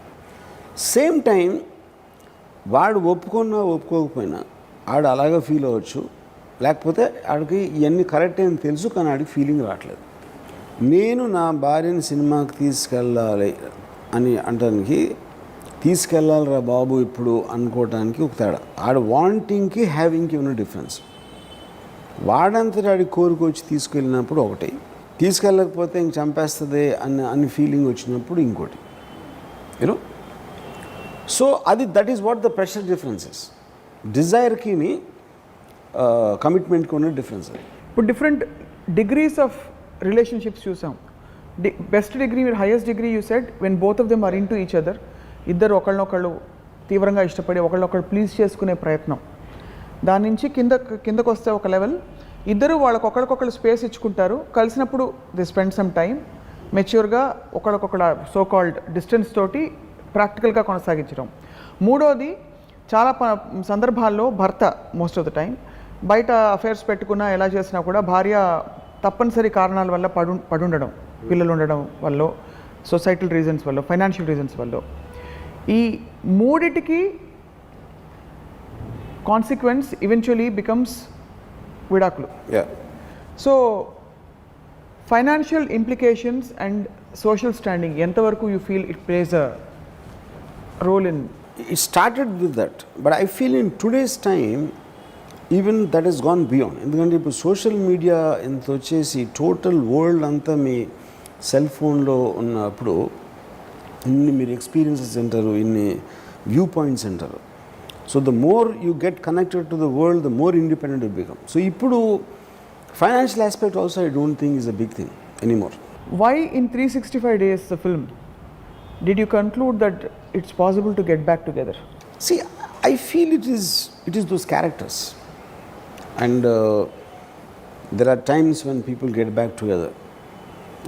సేమ్ టైం వాడు ఒప్పుకున్నా ఒప్పుకోకపోయినా ఆడు అలాగే ఫీల్ అవ్వచ్చు, లేకపోతే ఆడికి ఇవన్నీ కరెక్ట్ అని తెలుసు కానీ ఆడికి ఫీలింగ్ రావట్లేదు. నేను నా భార్యని సినిమాకి తీసుకెళ్ళాలి అని అంటానికి, తీసుకెళ్ళాలిరా బాబు ఇప్పుడు అనుకోవటానికి ఒక తేడా. ఆడ వాంటింగ్కి హ్యావింగ్కి ఉన్న డిఫరెన్స్. వాడంతటి ఆడి కోరికొచ్చి తీసుకెళ్ళినప్పుడు ఒకటి, తీసుకెళ్ళకపోతే ఇంక చంపేస్తుంది అని ఫీలింగ్ వచ్చినప్పుడు ఇంకోటి. యూనో, సో అది that is what the pressure differences. డిజైర్కి కమిట్మెంట్కి ఉన్న డిఫరెన్స్. ఇప్పుడు డిఫరెంట్ డిగ్రీస్ ఆఫ్ రిలేషన్షిప్స్ చూసాం. Best degree, highest degree you said when both of them are into each other. ఇద్దరు ఒకళ్ళనొకళ్ళు తీవ్రంగా ఇష్టపడి ఒకళ్ళనొకళ్ళు ప్లీజ్ చేసుకునే ప్రయత్నం. దాని నుంచి కిందకు వస్తే ఒక లెవెల్, ఇద్దరు ఒకళ్ళకొకళ్ళు స్పేస్ ఇచ్చుకుంటారు, కలిసినప్పుడు దే స్పెండ్ సమ్ టైం మెచ్యూర్గా ఒకళ్ళకొకళ్ళ సో కాల్డ్ డిస్టెన్స్ తోటి ప్రాక్టికల్గా కొనసాగించడం. మూడోది, చాలా సందర్భాల్లో భర్త మోస్ట్ ఆఫ్ ద టైం బయట అఫైర్స్ పెట్టుకున్నా ఎలా చేసినా కూడా భార్య తప్పనిసరి కారణాల వల్ల పడుండడం, పిల్లలు ఉండడం వల్ల, సొసైటల్ రీజన్స్ వల్ల, ఫైనాన్షియల్ రీజన్స్ వల్ల, ఈ మూడిటికి కాన్సిక్వెన్స్ ఈవెన్చువలీ బికమ్స్ విడాకులు. So financial implications and social standing ఎంతవరకు you feel it plays a role in? It started with that, but I feel in today's time even that has gone beyond. ఎందుకంటే ఇప్పుడు సోషల్ మీడియా ఎంత వచ్చేసి టోటల్ వరల్డ్ అంతా మీ సెల్ ఫోన్లో ఉన్నప్పుడు ఇన్ని మీరు ఎక్స్పీరియన్సెస్ అంటారు, ఇన్ని వ్యూ పాయింట్స్ అంటారు. So the more you get connected to the world, the more independent you become. So ఇప్పుడు financial aspect also I don't think is a big thing anymore. Why in 365 days the film did you conclude that it's possible to get back together? See, I feel it is those characters, and there are times when people get back together.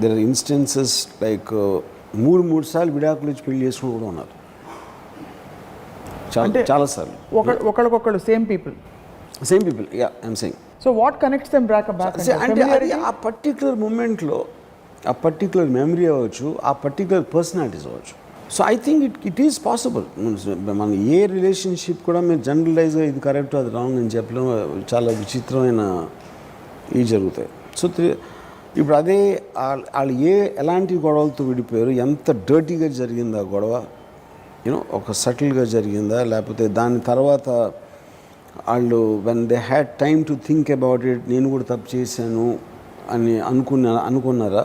There are instances like మూడు సార్లు విడాకులు ఇచ్చి పెళ్లి చేసుకుని కూడా ఉన్నారు. చాలా సార్లు ఒకళ్ళకొకళ్ళు same people, yeah I'm saying. So what connects them back? అంటే అది ఆ పర్టిక్యులర్ మూమెంట్లో ఆ పర్టిక్యులర్ మెమరీ అవ్వచ్చు, ఆ పర్టిక్యులర్ పర్సనాలిటీస్ అవ్వచ్చు. So I think it is possible. మన ఏ రిలేషన్షిప్ కూడా మీరు జనరలైజ్గా ఇది కరెక్ట్ అది రాంగ్ అని చెప్పడం చాలా విచిత్రమైన ఇవి జరుగుతాయి. సో ఇప్పుడు అదే వాళ్ళు ఎలాంటి గొడవలతో విడిపోయారు, ఎంత డర్టీగా జరిగిందా గొడవ, యూనో ఒక సటిల్గా జరిగిందా, లేకపోతే దాని తర్వాత వాళ్ళు when they had time to think about it, నేను కూడా తప్పు చేశాను అని అనుకున్నారా?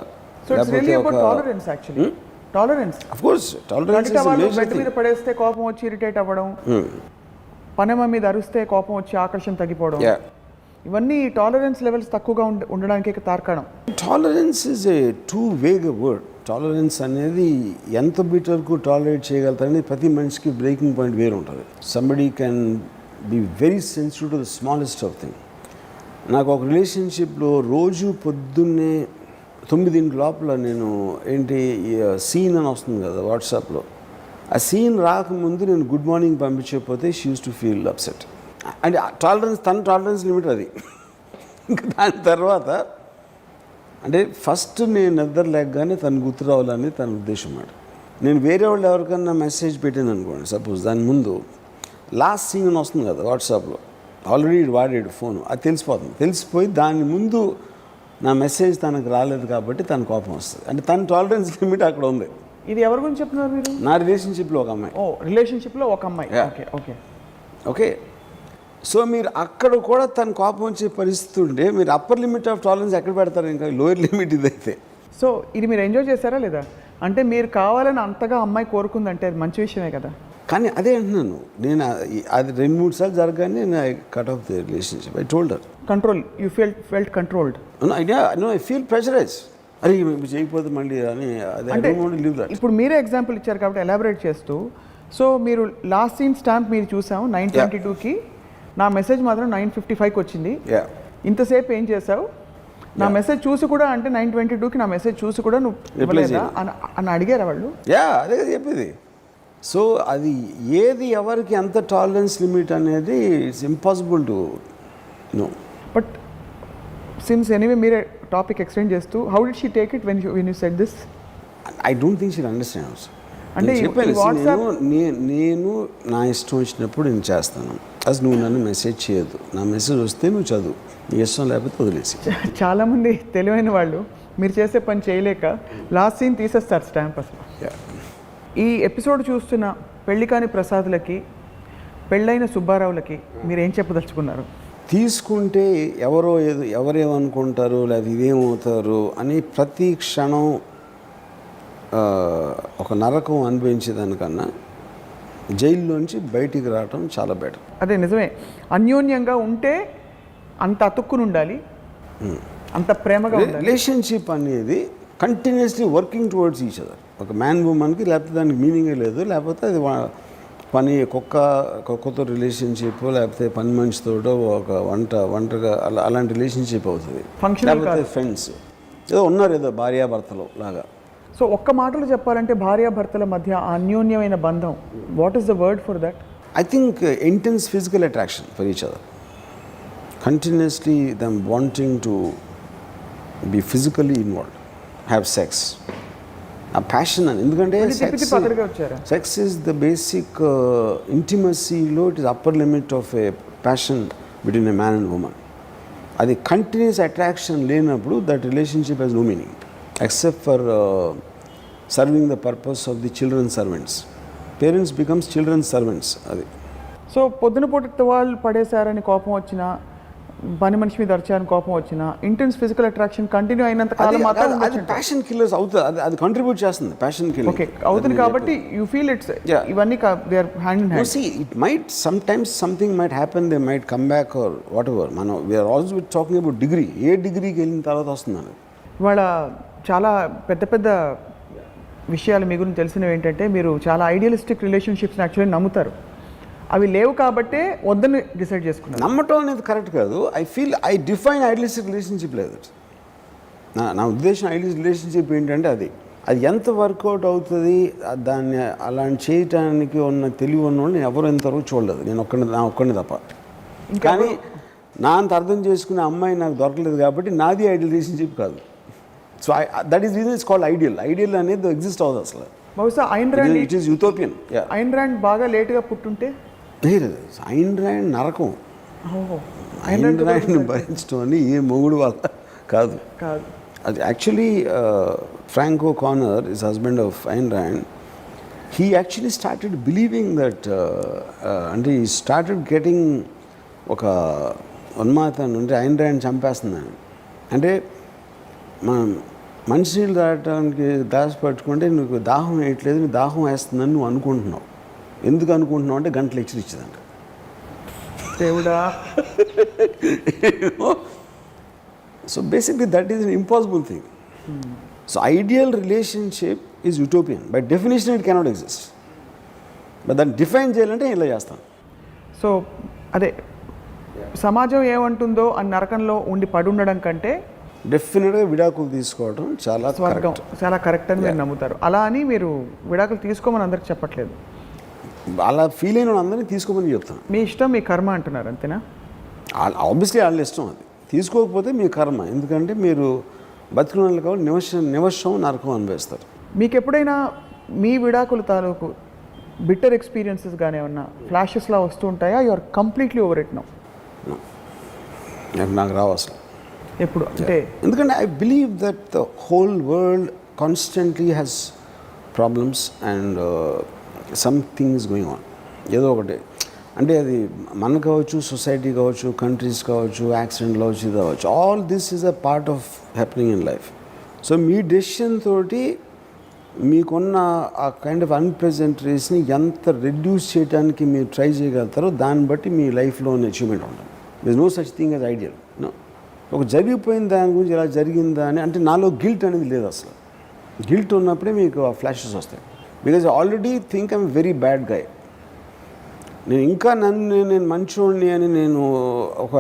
పడేస్తే కోపం వచ్చి ఇరిటేట్ అవ్వడం, పనేమ మీద అరిస్తే కోపం వచ్చి ఆకర్షణ తగ్గిపోవడం, ఇవన్నీ టాలరెన్స్ లెవెల్స్ తక్కువగా ఉండడానికి తార్కాణం. Tolerance is a too vague word. Tolerance అనేది ఎంత బిట్ వరకు టాలరేట్ చేయగలుగుతారని ప్రతి మనిషికి బ్రేకింగ్ పాయింట్ వేరు ఉంటుంది. Somebody can be very sensitive to the smallest of thing. నాకు ఒక రిలేషన్షిప్లో రోజు పొద్దున్నే 9 లోపల నేను ఏంటి సీన్ అని వస్తుంది కదా వాట్సాప్లో, ఆ సీన్ రాకముందు నేను గుడ్ మార్నింగ్ పంపించకపోతే she used to feel upset. అంటే తన టాలరెన్స్ లిమిట్ అది. ఇంకా దాని తర్వాత అంటే ఫస్ట్ నేను నిద్ర లేకగానే తను గుర్తు రావాలని తన ఉద్దేశం మాట. నేను వేరే వాళ్ళు ఎవరికన్నా మెసేజ్ పెట్టాను అనుకోండి సపోజ్, దాని ముందు లాస్ట్ సీన్ అని వస్తుంది కదా వాట్సాప్లో, ఆల్రెడీ వాడాడు ఫోను, అది తెలిసిపోతుంది. తెలిసిపోయి దాని ముందు నా మెసేజ్ తనకు రాలేదు కాబట్టి తన కోపం వస్తుంది. అంటే తన టాలరెన్స్ లిమిట్ అక్కడ ఉంది. ఇది ఎవరి గురించి చెప్తున్నారు మీరు? నా రిలేషన్షిప్లో ఒక అమ్మాయి. రిలేషన్షిప్లో ఒక అమ్మాయి. Okay okay okay. సో మీరు అక్కడ కూడా తన కోపం వచ్చే పరిస్థితి ఉంటే మీరు అప్పర్ లిమిట్ ఆఫ్ టాలరెన్స్ ఎక్కడ పెడతారు? ఇంకా లోయర్ లిమిట్ ఇదైతే. సో ఇది మీరు ఎంజాయ్ చేశారా లేదా? అంటే మీరు కావాలని అంతగా అమ్మాయి కోరుకుందంటే అది మంచి విషయమే కదా. కానీ అదే అంటున్నాను నేను, అది 2-3 సార్లు జరగానే నేను I cut off the relationship. I told her. Control, you felt controlled. I feel pressurise. అరే ఇప్పుడు చేయకపోతే మళ్ళీ అని అంటే ఇప్పుడు మీరే ఎగ్జాంపుల్ ఇచ్చారు కాబట్టి ఎలాబరేట్ చేస్తూ, సో మీరు లాస్ట్ సీన్ స్టాంప్ మీరు చూసాం 9:22కి, నా మెసేజ్ మాత్రం 9:55కి వచ్చింది. ఇంతసేపు ఏం చేసావు? నా మెసేజ్ చూసి కూడా, అంటే 9:22కి నా మెసేజ్ చూసి కూడా నువ్వు ఇవ్వలేదా అని అడిగారా వాళ్ళు? అదే కదా చెప్పేది. సో అది ఏది ఎవరికి ఎంత టాలరెన్స్ లిమిట్ అనేది it's impossible to know. But since anyway మీరే టాపిక్ ఎక్స్టెండ్ చేస్తూ, how did she take it when you said this? I don't think she understands. అంటే నేను నా ఇష్టం వచ్చినప్పుడు నేను చేస్తాను, అసలు నువ్వు నన్ను మెసేజ్ చేయొద్దు, నా మెసేజ్ వస్తే నువ్వు చదువు, నీ ఇష్టం లేకపోతే వదిలేసి. చాలామంది తెలివైన వాళ్ళు మీరు చేసే పని చేయలేక లాస్ట్ సీన్ తీసేస్తారు స్టాంప్ అసలు. ఈ ఎపిసోడ్ చూస్తున్న పెళ్లి కాని ప్రసాదులకి, పెళ్ళైన సుబ్బారావులకి మీరు ఏం చెప్పదలుచుకున్నారు? తీసుకుంటే ఎవరేమనుకుంటారు లేదా ఇదేమవుతారు అని ప్రతి క్షణం ఒక నరకం అనుభవించేదానికన్నా జైల్లోంచి బయటికి రావటం చాలా బెటర్. అదే నిజమే. అన్యోన్యంగా ఉంటే అంత అతుక్కుని ఉండాలి, అంత ప్రేమగా ఉండాలి. రిలేషన్షిప్ అనేది continuously working towards each other. ఒక మ్యాన్ ఉమెన్కి లేకపోతే దానికి మీనింగే లేదు, లేకపోతే అది పని కుక్కతో రిలేషన్షిప్, లేకపోతే పని మనిషితోటో ఒక వంటగా అలాంటి రిలేషన్షిప్ అవుతుంది. లేకపోతే ఫ్రెండ్స్ ఏదో ఉన్నారు, ఏదో భార్యాభర్తలు లాగా. సో ఒక్క మాటలో చెప్పాలంటే భార్యాభర్తల మధ్య అన్యోన్యమైన బంధం, what is the word for that? I think intense physical attraction for each other, continuously them wanting to be physically involved, have sex. ఆ ప్యాషన్ అని, ఎందుకంటే సెక్స్ ఈజ్ ద బేసిక్ ఇంటిమసీలో it is upper limit of a passion between a man and woman. అది కంటిన్యూస్ అట్రాక్షన్ లేనప్పుడు that relationship has no meaning except for serving the purpose of the children servants. Parents becomes children servants. అది సో పొద్దున పూట వాళ్ళు పడేశారని కోపం వచ్చినా, పని మనిషి మీద అరిచారని కోపం వచ్చినా, ఇంటెన్స్ ఫిజికల్ అట్రాక్షన్ కంటిన్యూ అయినంత కాలం మాత్రం అది ప్యాషన్ కిల్లర్స్ అవుతుంది. అది కంట్రిబ్యూట్ చేస్తుంది ప్యాషన్ కిల్లర్. ఓకే అవుతుంది కాబట్టి యూ ఫీల్ ఇట్స్ ఇవన్నీ they are hand in hand. See it might sometimes something might happen, they might come back or whatever. మనం we're also talking about degree. ఏ డిగ్రీకి వెళ్ళిన తర్వాత వస్తుందని ఇవాళ చాలా పెద్ద పెద్ద విషయాలు మీ గురించి తెలిసినవి ఏంటంటే, మీరు చాలా ఐడియలిస్టిక్ రిలేషన్షిప్స్ని యాక్చువల్లీ నమ్ముతారు. అవి లేవు కాబట్టే వద్దని డిసైడ్ చేసుకున్నారు. నమ్మటం అనేది కరెక్ట్ కాదు. ఐ డిఫైన్ ఐడియలిస్టిక్ రిలేషన్షిప్ లేదు. నా ఉద్దేశం ఐడియలిస్టిక్ రిలేషన్షిప్ ఏంటంటే అది ఎంత వర్కౌట్ అవుతుంది, దాన్ని అలాంటి చేయటానికి ఉన్న తెలివి ఉన్న వాళ్ళు ఎవరు ఎంతవరకు చూడలేదు. నా ఒక్కడిని తప్ప. కానీ నా అంత అర్థం చేసుకునే అమ్మాయి నాకు దొరకలేదు కాబట్టి నాది ఐడియల్ రిలేషన్షిప్ కాదు. So that is reason it's called ideal. Ideal అనేది ఎగ్జిస్ట్ అవ్వదు అసలు. బహుశా Ayn Rand, it is utopian. Ayn Rand బాగా లేట్గా పుట్టుంటే ఐన్ ర్యాండ్ నరకం. ఐన్ ర్యాండ్ని భరించడం అని ఏ మొగుడు వల్ల కాదు. అది actually Franco corner is husband of Ayn Rand. He actually started believing that, అంటే ఈ స్టార్టెడ్ గెటింగ్ ఒక ఉన్మాదం అంటే ఐన్ ర్యాండ్ చంపేస్తుందని. అంటే మనం మంచినీళ్ళు తాగటానికి దాచిపెట్టుకుంటే నువ్వు దాహం వేయట్లేదు, నువ్వు దాహం వేస్తుందని నువ్వు అనుకుంటున్నావు. ఎందుకు అనుకుంటున్నావు అంటే గంటలు లెక్చర్ ఇచ్చేదంట. దేవుడా. So basically that is an impossible thing. So ideal relationship is utopian. By definition it cannot exist. But దాన్ని డిఫైన్ చేయాలంటే ఇలా చేస్తాను. సో అదే సమాజం ఏమంటుందో అని నరకంలో ఉండి పడి ఉండడం కంటే డెఫినెట్గా విడాకులు తీసుకోవడం చాలా స్వర్గం correct. చాలా కరెక్ట్ అని మీరు నమ్ముతారు. అలా అని మీరు విడాకులు తీసుకోమని అందరికి చెప్పట్లేదు. అలా ఫీల్ అయిన వాళ్ళందరినీ తీసుకోమని చెప్తాను. మీ ఇష్టం మీ కర్మ అంటున్నారు అంతేనా? ఆబ్వియస్లీ వాళ్ళ ఇష్టం అది. తీసుకోకపోతే మీ కర్మ, ఎందుకంటే మీరు బతికిన వాళ్ళు కాబట్టి నివసం నరకం అనుభవిస్తారు. మీకు ఎప్పుడైనా మీ విడాకుల తాలూకు బిట్టర్ ఎక్స్పీరియన్సెస్ కానీ ఏమన్నా ఫ్లాషెస్లా వస్తూ ఉంటాయా? You are completely over it now? నాకు రావు అసలు ఎప్పుడు అంటే ఎందుకంటే I believe that the whole world constantly has problems and some things going on. ఏదో ఒకటి అంటే అది మనకు కావచ్చు, సొసైటీ కావచ్చు, కంట్రీస్ కావచ్చు, యాక్సిడెంట్లు అవచ్చు, ఇది అవ్వచ్చు. All this is a part of happening in life. So me decision తోటి మీకున్న ఆ కైండ్ ఆఫ్ అన్ప్రెజెంట్ రేస్ని ఎంత రెడ్యూస్ చేయడానికి మీరు ట్రై చేయగలుగుతారో దాన్ని బట్టి మీ లైఫ్లో ఉన్న అచీవ్మెంట్ ఉంటుంది. This no such thing as ideal. No, ఒక జరిగిపోయిన దాని గురించి ఇలా జరిగిందా అని అంటే నాలో గిల్ట్ అనేది లేదు అసలు. గిల్ట్ ఉన్నప్పుడే మీకు ఆ ఫ్లాషెస్ వస్తాయి. Because already think I'm very bad guy. నేను ఇంకా నేను మంచోడిని అని నేను ఒక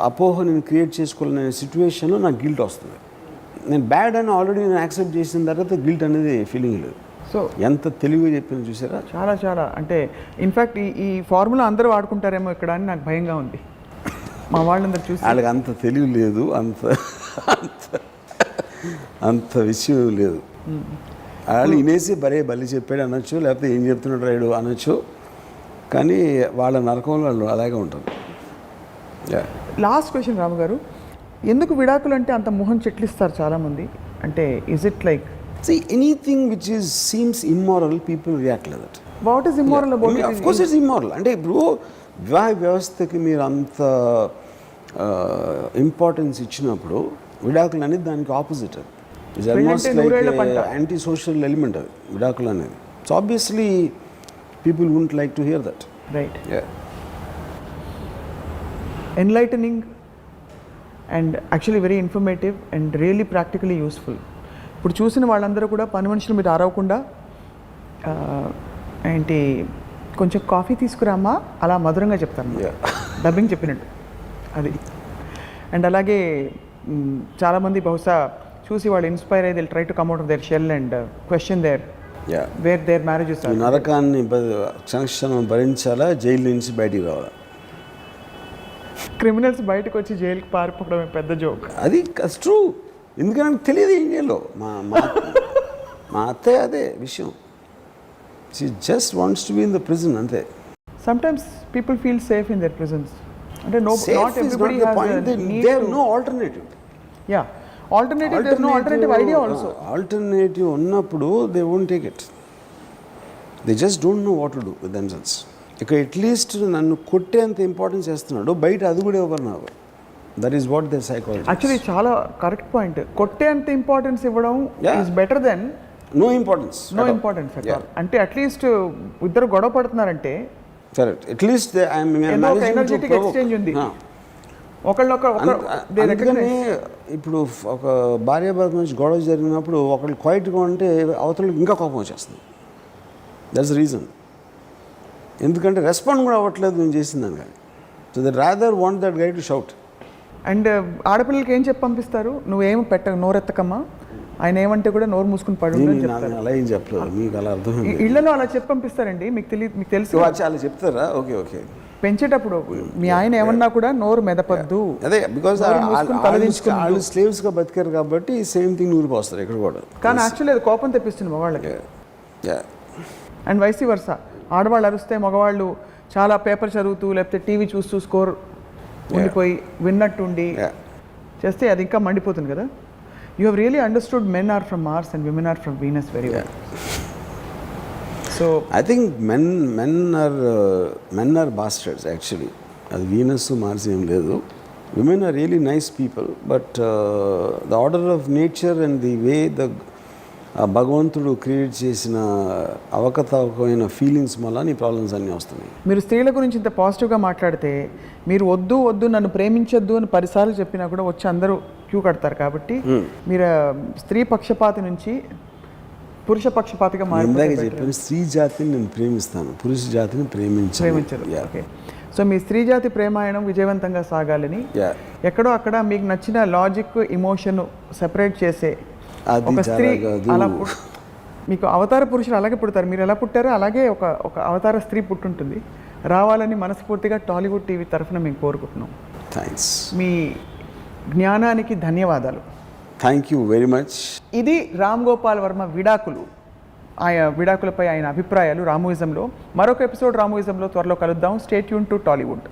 అపోహ నేను క్రియేట్ చేసుకోవాలనే సిచ్యువేషన్లో నాకు గిల్ట్ వస్తుంది. నేను బ్యాడ్ అని ఆల్రెడీ నేను యాక్సెప్ట్ చేసిన తర్వాత గిల్ట్ అనేది ఫీలింగ్ లేదు. సో ఎంత తెలివిగా చెప్పింది చూసారా? చాలా చాలా అంటే ఇన్ఫ్యాక్ట్ ఈ ఫార్ములా అందరూ వాడుకుంటారేమో ఇక్కడ అని నాకు భయంగా ఉంది. మా వాళ్ళందరూ చూసి వాళ్ళకి అంత తెలివి లేదు, అంత విషయం లేదు. వాళ్ళు వినేసి బలి చెప్పాడు అనొచ్చు, లేకపోతే ఏం చెప్తున్నాడు రాయుడు అనొచ్చు, కానీ వాళ్ళ నరకంలో వాళ్ళు అలాగే ఉంటారు. లాస్ట్ క్వశ్చన్ రాము గారు, ఎందుకు విడాకులు అంటే అంత మొహం చెట్లిస్తారు చాలామంది? అంటే is it like anything which is seems immoral people react like that. What is immoral about it? Of course it's immoral. అంటే ఇప్పుడు వివాహ వ్యవస్థకి మీరు అంత ఇంపార్టెన్స్ ఇచ్చినప్పుడు విడాకులు అనేది దానికి ఆపోజిట్. అది it's almost like anti social element అది విడాకులు అనేది. So obviously people won't like to hear that. Right. Enlightening and actually very informative and really practically useful. ఇప్పుడు చూసిన వాళ్ళందరూ కూడా పని మనుషులు మీరు అరవకుండా ఏంటి కొంచెం కాఫీ తీసుకురామా అలా మధురంగా చెప్తాను, డబ్బింగ్ చెప్పినట్టు అది. అండ్ అలాగే చాలామంది బహుశా చూసి వాళ్ళు ఇన్స్పైర్ అయ్యి they'll try to come out of their shell and question their where their marriages. నరకాన్ని క్షణక్షణం భరించాలా, జైలు నుంచి బయటికి రావాలా? క్రిమినల్స్ బయటకు వచ్చి జైలుకి పారిపోవడమే పెద్ద జోక్. అది ట్రూ. ఎందుకంటే తెలియదు ఇండియాలో. మా అత్తయ్య అదే విషయం. She just wants to be in the prison అంతే. Sometimes people feel safe in their prisons. అంటే not everybody has no alternative. Yeah, alternative there no alternative idea also. Alternative ఉన్నప్పుడు they won't take it. They just don't know what to do with themselves. ఇక అట్లీస్ట్ నన్ను కొట్టేంత ఇంపార్టెన్స్ చేస్తున్నాడు, బయట అది కూడా ఇవ్వరు నాకు. That is what their psychology. Actually చాలా కరెక్ట్ పాయింట్. కొట్టేంత ఇంపార్టెన్స్ ఇవ్వడం is better than no importance. No importance at all. అంటే అట్లీస్ట్ ఇద్దరు గొడవ పడుతున్నారంటే కరెక్ట్, అట్లీస్ట్ ఎనర్జెటిక్ ఎక్స్చేంజ్ ఉంది. అందుకని ఇప్పుడు ఒక భార్యాభర్త నుంచి గొడవ జరిగినప్పుడు ఒకళ్ళు క్వైట్గా ఉంటే అవతలకి ఇంకా కోపం వచ్చేస్తుంది. That's reason. ఎందుకంటే రెస్పాండ్ కూడా అవ్వట్లేదు నేను చేసిందని. కానీ so they rather want that guy to shout. And ఆడపిల్లలకి ఏం చెప్పి పంపిస్తారు? నువ్వేం నోరెత్తకమ్మా, ఆయన ఏమంటే కూడా నోరు మూసుకుని పడు. అలా ఏం చెప్పలేదు, మీకు అలా అర్థం. ఇళ్లలో అలా చెప్పి పంపిస్తారండి, మీకు తెలుసు. అలా చెప్తారా? Okay okay. పెంచేటప్పుడు మీ ఆయన ఏమన్నా కూడా నోరు మెదపద్దు. అదే బికాజ్ వాళ్ళు స్లేవ్స్గా బతికారు కాబట్టి సేమ్ థింగ్ నూరు పోస్తారు ఇక్కడ కూడా. కానీ యాక్చువల్లీ అది కోపం తెప్పిస్తుంది మగవాళ్ళకి. అండ్ వైసీ వర్స, ఆడవాళ్ళు అరిస్తే మగవాళ్ళు చాలా పేపర్ చదువుతూ లేకపోతే టీవీ చూస్తూ స్కోర్ ఉండిపోయి విన్నట్టుండి చేస్తే అది ఇంకా మండిపోతుంది కదా. You have really understood men are from Mars and women are from Venus very well. So I think men are bastards actually. అది వీనస్ మార్స్ ఏం లేదు. Women are really nice people, but the order of nature and the way భగవంతుడు క్రియేట్ చేసిన అవకతవకమైన ఫీలింగ్స్ వల్ల నీ ప్రాబ్లమ్స్ అన్నీ వస్తున్నాయి. మీరు స్త్రీల గురించి ఇంత పాజిటివ్గా మాట్లాడితే, మీరు వద్దు నన్ను ప్రేమించొద్దు అని 10 సార్లు చెప్పినా కూడా వచ్చి అందరూ క్యూ కడతారు. కాబట్టి మీరు స్త్రీ పక్షపాతి నుంచి పురుష పక్షపాతిగా ఇందాక చెప్పాను, స్త్రీ జాతిని నేను ప్రేమిస్తాను, పురుష జాతిని ప్రేమించను. ఓకే. సో మీ స్త్రీ జాతి ప్రేమాయణం విజయవంతంగా సాగాలని, యా ఎక్కడో అక్కడ మీకు నచ్చిన లాజిక్ ఇమోషన్ సెపరేట్ చేసే అది ఒక స్త్రీ జరగదు. అలా మీకు అవతార పురుషులు అలాగే పుడతారు, మీరు ఎలా పుట్టారో అలాగే ఒక అవతార స్త్రీ పుట్టుంటుంది. రావాలని మనస్ఫూర్తిగా టాలీవుడ్ టీవీ తరఫున మేము కోరుకుంటున్నాం. థ్యాంక్స్. మీ జ్ఞానానికి ధన్యవాదాలు. Thank you very much. ఇది రామ్ గోపాల్ వర్మ విడాకులు, ఆయన విడాకులపై ఆయన అభిప్రాయాలు రామోయిజంలో. మరొక ఎపిసోడ్ రామోయిజంలో త్వరలో కలుద్దాం. Stay tune to Tollywood.